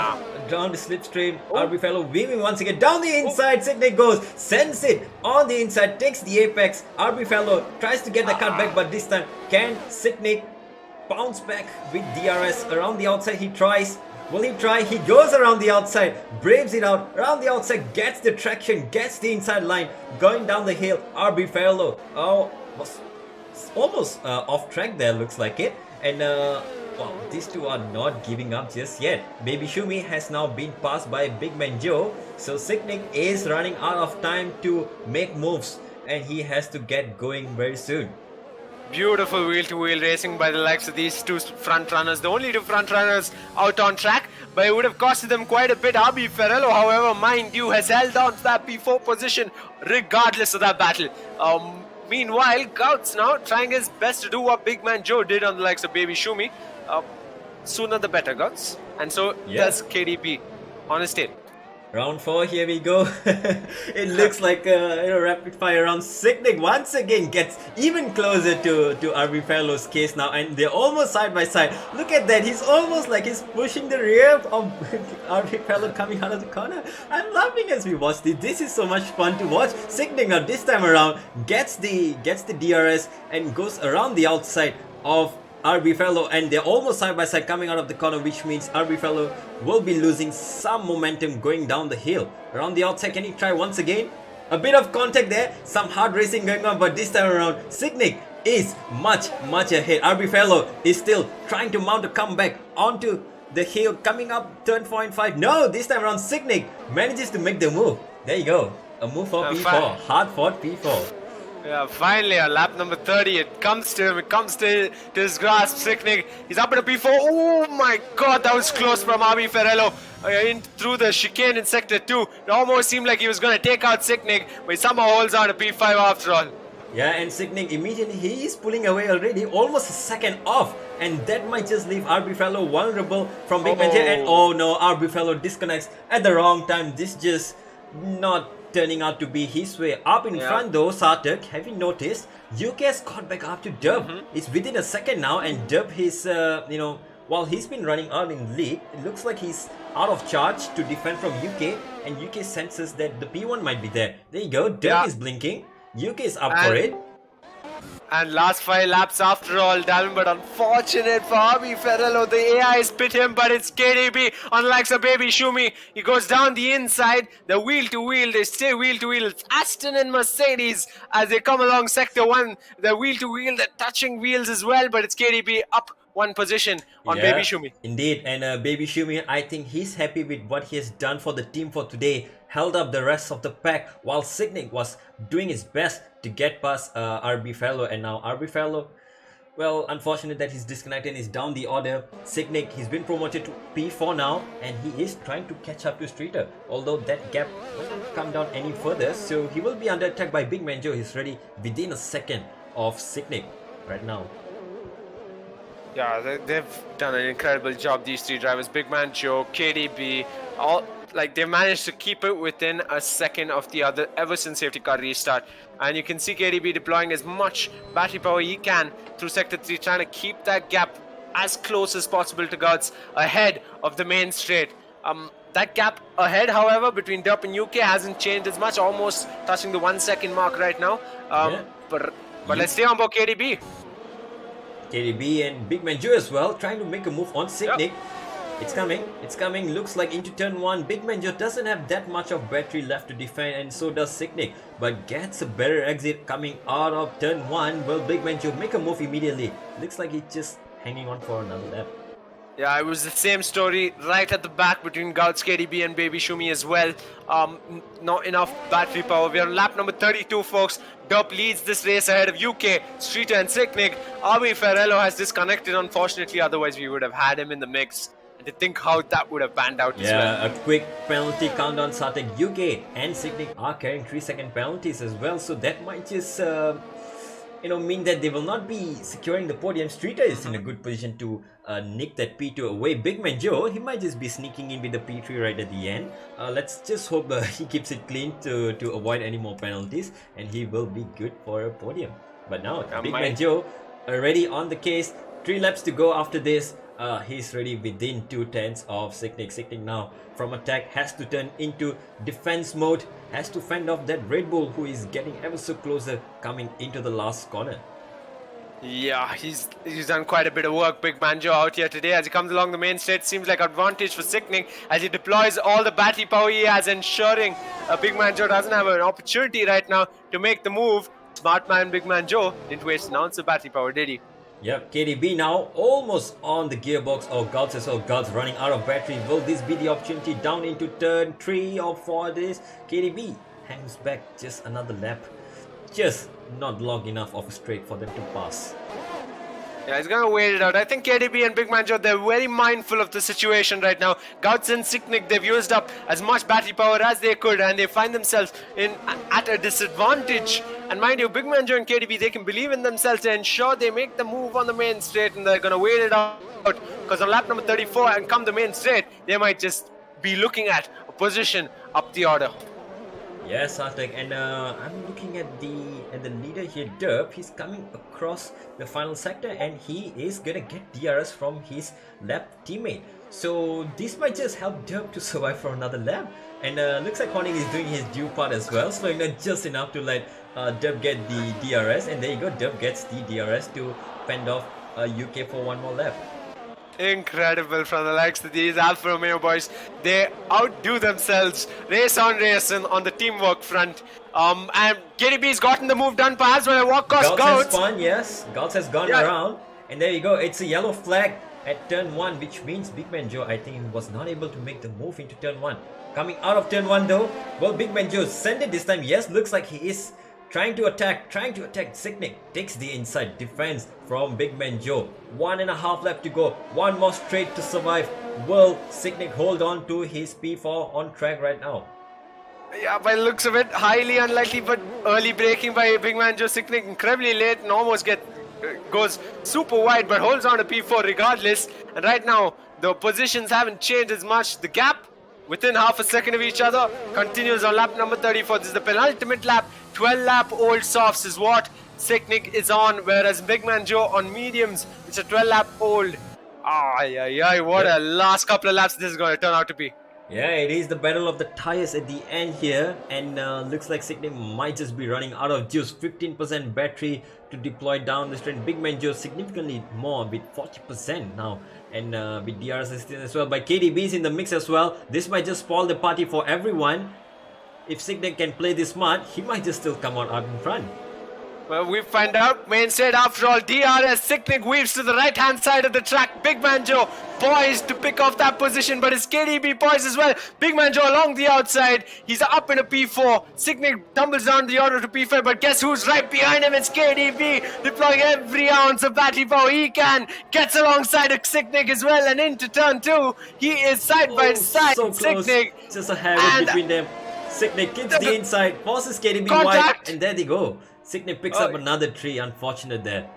A: down the slipstream. RB Fellow weaving once again down the inside. Signic goes, sends it on the inside, takes the apex. RB Fellow tries to get the cut back, but this time can Signic bounce back with DRS around the outside? He tries. Will he try? He goes around the outside, braves it out, around the outside, gets the traction, gets the inside line, going down the hill. RB Fellow, was almost off track there, looks like it. And well, these two are not giving up just yet. Baby Shumi has now been passed by Big Man Joe, so Signic is running out of time to make moves, and he has to get going very soon.
B: Beautiful wheel-to-wheel racing by the likes of these two front runners, the only two front runners out on track, but it would have costed them quite a bit. RB Ferrello, however, mind you, has held on to that P4 position regardless of that battle. Meanwhile, Gouts now trying his best to do what Big Man Joe did on the likes of Baby Shumi. Sooner the better, Gouts. And so does KDB on his tail.
A: Round 4, here we go. It looks like a rapid fire round. Signic once again gets even closer to RB Fellow's case now, and they're almost side by side. Look at that, he's almost like he's pushing the rear of RB Fellow coming out of the corner. I'm laughing as we watch this. This is so much fun to watch. Signic now this time around gets the DRS and goes around the outside of RB Fellow, and they're almost side by side coming out of the corner, which means RB Fellow will be losing some momentum going down the hill. Around the outside, can he try once again? A bit of contact there, some hard racing going on, but this time around, Signic is much ahead. RB Fellow is still trying to mount a comeback onto the hill, coming up turn 4.5. No, this time around, Signic manages to make the move. There you go, a move for P4, hard fought P4.
B: Yeah, finally on lap number 30, it comes to him, it comes to his grasp. Signic, he's up in a P4. Oh my god, that was close from RB Ferrello in through the chicane in sector 2. It almost seemed like he was going to take out Signic, but he somehow holds on to P5 after all.
A: Yeah, and Signic immediately, he is pulling away already, almost a second off, and that might just leave RB Fellow vulnerable from Big Man Joe. And oh no, RB Fellow disconnects at the wrong time. This just not turning out to be his way. Up in front though, Sartak, have you noticed? UK has caught back up to Dub. It's within a second now, and Dub is, while he's been running out in lead, it looks like he's out of charge to defend from UK, and UK senses that the P1 might be there. There you go, Dub is blinking, UK is up for it.
B: And last 5 laps after all, Dalvin, but unfortunate for RB Ferrello. The AI spit him, but it's KDB, unlike a Baby Shumi. He goes down the inside, the wheel-to-wheel, they stay wheel-to-wheel. It's Aston and Mercedes as they come along sector 1. The wheel-to-wheel, they're touching wheels as well, but it's KDB up one position on Baby Shumi.
A: Indeed, and Baby Shumi, I think he's happy with what he has done for the team for today. Held up the rest of the pack while Signic was doing his best to get past RB Fellow, and now RB Fellow, well, unfortunate that he's disconnected and is down the order. Signic, he's been promoted to P4 now, and he is trying to catch up to Streeter, although that gap doesn't come down any further, so he will be under attack by Big Man Joe. He's ready within a second of Signic right now.
B: Yeah, they've done an incredible job, these three drivers. Big Man Joe, KDB, all like they managed to keep it within a second of the other ever since safety car restart. And you can see KDB deploying as much battery power he can through sector 3, trying to keep that gap as close as possible to Gods ahead of the main straight. That gap ahead, however, between Derp and UK hasn't changed as much, almost touching the 1 second mark right now. But let's stay on board KDB.
A: KDB and Big Man Joe as well, trying to make a move on Signic. It's coming, looks like into turn 1. Big Man Joe doesn't have that much of battery left to defend, and so does Signic, but gets a better exit coming out of turn 1. Will Big Man Joe make a move immediately? Looks like he's just hanging on for another lap.
B: Yeah, it was the same story right at the back between Gouts, KDB and Baby Shumi as well. Not enough battery power. We are on lap number 32, folks. Dup leads this race ahead of UK, Streeter and Sicknick. Avi Ferrello has disconnected, unfortunately, otherwise we would have had him in the mix. And to think how that would have panned out as well.
A: Yeah, a quick penalty countdown started. UK and Sicknick are carrying 3-second penalties as well, so that might just mean that they will not be securing the podium. Streeter is in a good position to nick that P2 away. Big Man Joe, he might just be sneaking in with the P3 right at the end. Let's just hope he keeps it clean to avoid any more penalties, and he will be good for a podium. But now, Big Man Joe already on the case. 3 laps to go after this. He's ready within 2/10 of Sicknick. Sicknick now from attack has to turn into defense mode, has to fend off that Red Bull who is getting ever so closer coming into the last corner.
B: Yeah, he's done quite a bit of work, Big Banjo, out here today as he comes along the main straight. Seems like advantage for Sicknick as he deploys all the battery power he has, ensuring Big Banjo doesn't have an opportunity right now to make the move. Smart man Big Banjo didn't waste an ounce of battery power, did he?
A: Yep, KDB now almost on the gearbox. Oh, Gouts as well. Gouts running out of battery. Will this be the opportunity down into turn 3 or 4 this? KDB hangs back just another lap. Just not long enough of a straight for them to pass.
B: Yeah, he's gonna wait it out. I think KDB and Big Manjo, they're very mindful of the situation right now. Gouts and Sicknick, they've used up as much battery power as they could, and they find themselves at a disadvantage. And mind you, Big Manjo and KDB, they can believe in themselves to ensure they make the move on the main straight, and they're gonna wait it out. Because on lap number 34 and come the main straight, they might just be looking at a position up the order.
A: Yes, Artek, and I'm looking at the leader here, Derp. He's coming across the final sector, and he is gonna get DRS from his lap teammate. So this might just help Derp to survive for another lap. And looks like Horning is doing his due part as well, slowing down just enough to let Derp get the DRS. And there you go, Derp gets the DRS to fend off UK for one more lap.
B: Incredible from the likes of these Alfa Romeo boys. They outdo themselves race on the teamwork front. And KDB's gotten the move done perhaps when I walk across
A: Gouts has spun, yes. Gouts has gone around. And there you go, it's a yellow flag at turn 1, which means Big Man Joe, I think, was not able to make the move into turn 1. Coming out of turn 1 though, well, Big Man Joe sent it this time. Yes, looks like he is trying to attack. Sicknick takes the inside defense from Big Man Joe. 1.5 lap to go. One more straight to survive. Will Sicknick hold on to his P4 on track right now?
B: Yeah, by the looks of it, highly unlikely, but early braking by Big Man Joe. Sicknick incredibly late and almost goes super wide, but holds on to P4 regardless. And right now, the positions haven't changed as much. The gap within half a second of each other continues on lap number 34. This is the penultimate lap. 12 lap old softs is what Sicknick is on, whereas Big Man Joe on mediums, it's a 12 lap old. What a last couple of laps this is going to turn out to be.
A: Yeah, it is the battle of the tires at the end here, and looks like Sicknick might just be running out of juice. 15% battery to deploy down the straight. Big Man Joe significantly more with 40% now, and with DRS assistance as well. But KDB's in the mix as well. This might just spoil the party for everyone. If Sicknick can play this smart, he might just still come out in front.
B: Well, we find out. Main straight after all. DRS. Sicknick weaves to the right hand side of the track. Big Man Joe poised to pick off that position, but it's KDB poised as well. Big Man Joe along the outside. He's up in a P4. Sicknick tumbles down the order to P5, but guess who's right behind him? It's KDB, deploying every ounce of battery power he can. Gets alongside of Sicknick as well, and into turn 2. He is side by side.
A: So close.
B: Sicknick.
A: Just a hair between them. Sicknick keeps the inside, forces KDB wide, and there they go. Sicknick picks up another tree. Unfortunate there.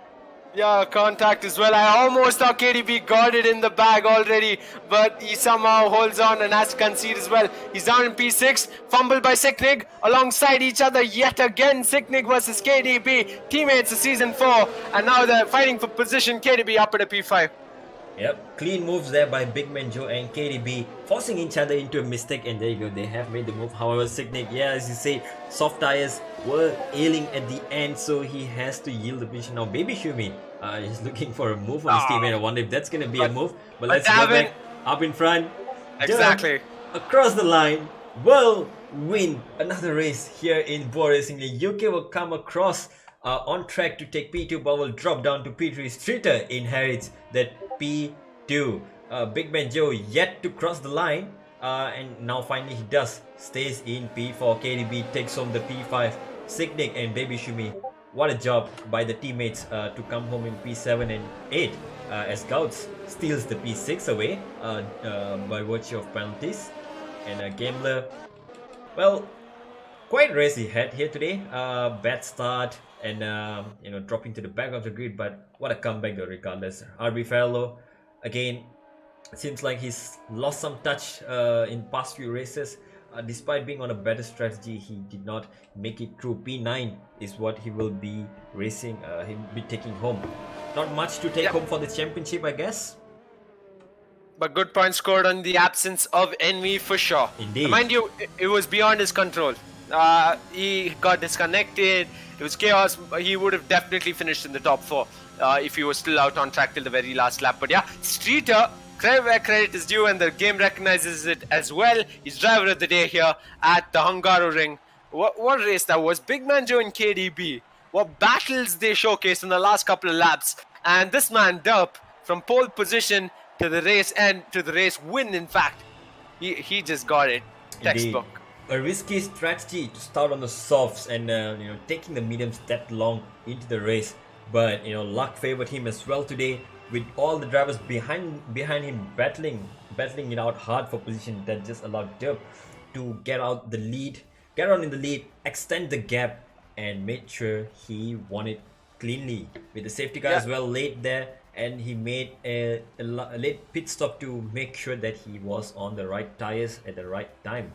B: Yeah, contact as well. I almost thought KDB got it in the bag already, but he somehow holds on and has to concede as well. He's down in P6, fumbled by Sicknick, alongside each other yet again. Sicknick versus KDB, teammates of season 4, and now they're fighting for position. KDB up at a P5.
A: Yep, clean moves there by Big Man Joe and KDB, forcing each other into a mistake, and there you go, they have made the move. However, Sicknick, yeah, as you say, soft tires were ailing at the end, so he has to yield the position. Now, Baby Shumi is looking for a move on his teammate. I wonder if that's going to be a move, but let's go back up in front.
B: Exactly.
A: Jump across the line, will win another race here in Bwoah Racing League. UK will come across on track to take P2, but will drop down to P3. Streeter inherits that P2. Big Man Joe yet to cross the line, and now finally he does. Stays in P4. KDB takes home the P5. Signic and Baby Shumi. What a job by the teammates to come home in P7 and 8. As Gouts steals the P6 away by virtue of penalties. And Gamler, well, quite race he had here today. Bad start and dropping to the back of the grid, but what a comeback though regardless. RB Farlow, again, seems like he's lost some touch in past few races. Despite being on a better strategy, he did not make it through. P9 is what he will be racing, he'll be taking home. Not much to take home for the championship, I guess.
B: But good points scored on the absence of Envy for sure.
A: Indeed.
B: Mind you, it was beyond his control. He got disconnected. It was chaos. He would have definitely finished in the top 4 if he was still out on track till the very last lap. But yeah, Streeter, credit where credit is due, and the game recognizes it as well. He's driver of the day here at the Hungaroring. What race that was. Big Man Joe and KDB. What battles they showcased in the last couple of laps. And this man, Derp, from pole position to the race end, to the race win, in fact. He just got it. Textbook.
A: A risky strategy to start on the softs and taking the mediums that long into the race. But luck favored him as well today, with all the drivers behind him battling it out hard for position. That just allowed Derp to get out in the lead, extend the gap, and made sure he won it cleanly with the safety car as well late there, and he made a late pit stop to make sure that he was on the right tires at the right time.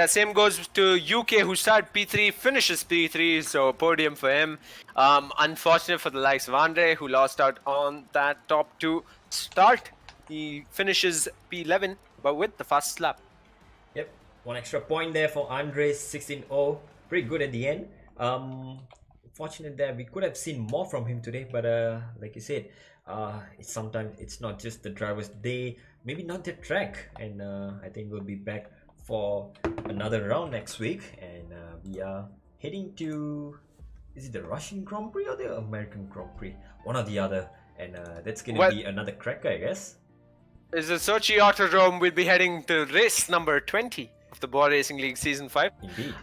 A: Same
B: goes to UK, who started P3, finishes P3, so podium for him. Unfortunate for the likes of Andre, who lost out on that top 2 start. He finishes P11, but with the fastest lap.
A: Yep, one extra point there for Andre, 16-0. Pretty good at the end. Fortunate that we could have seen more from him today, but like you said, sometimes it's not just the driver's day, maybe not the track, and I think we'll be back for another round next week, and we are heading to, is it the Russian Grand Prix or the American Grand Prix? One or the other, and that's gonna be another cracker, I guess.
B: Is the Sochi Autodrome. We'll be heading to race number 20 of the Bwoah Racing League Season 5.
A: Indeed.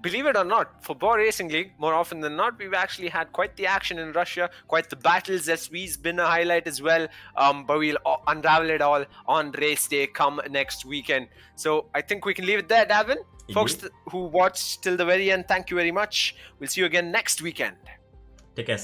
B: Believe it or not, for Bwoah Racing League, more often than not, we've actually had quite the action in Russia, quite the battles. SV's been a highlight as well, but we'll unravel it all on race day come next weekend. So I think we can leave it there, Davin. Indeed. Folks who watched till the very end, thank you very much. We'll see you again next weekend.
A: Take care,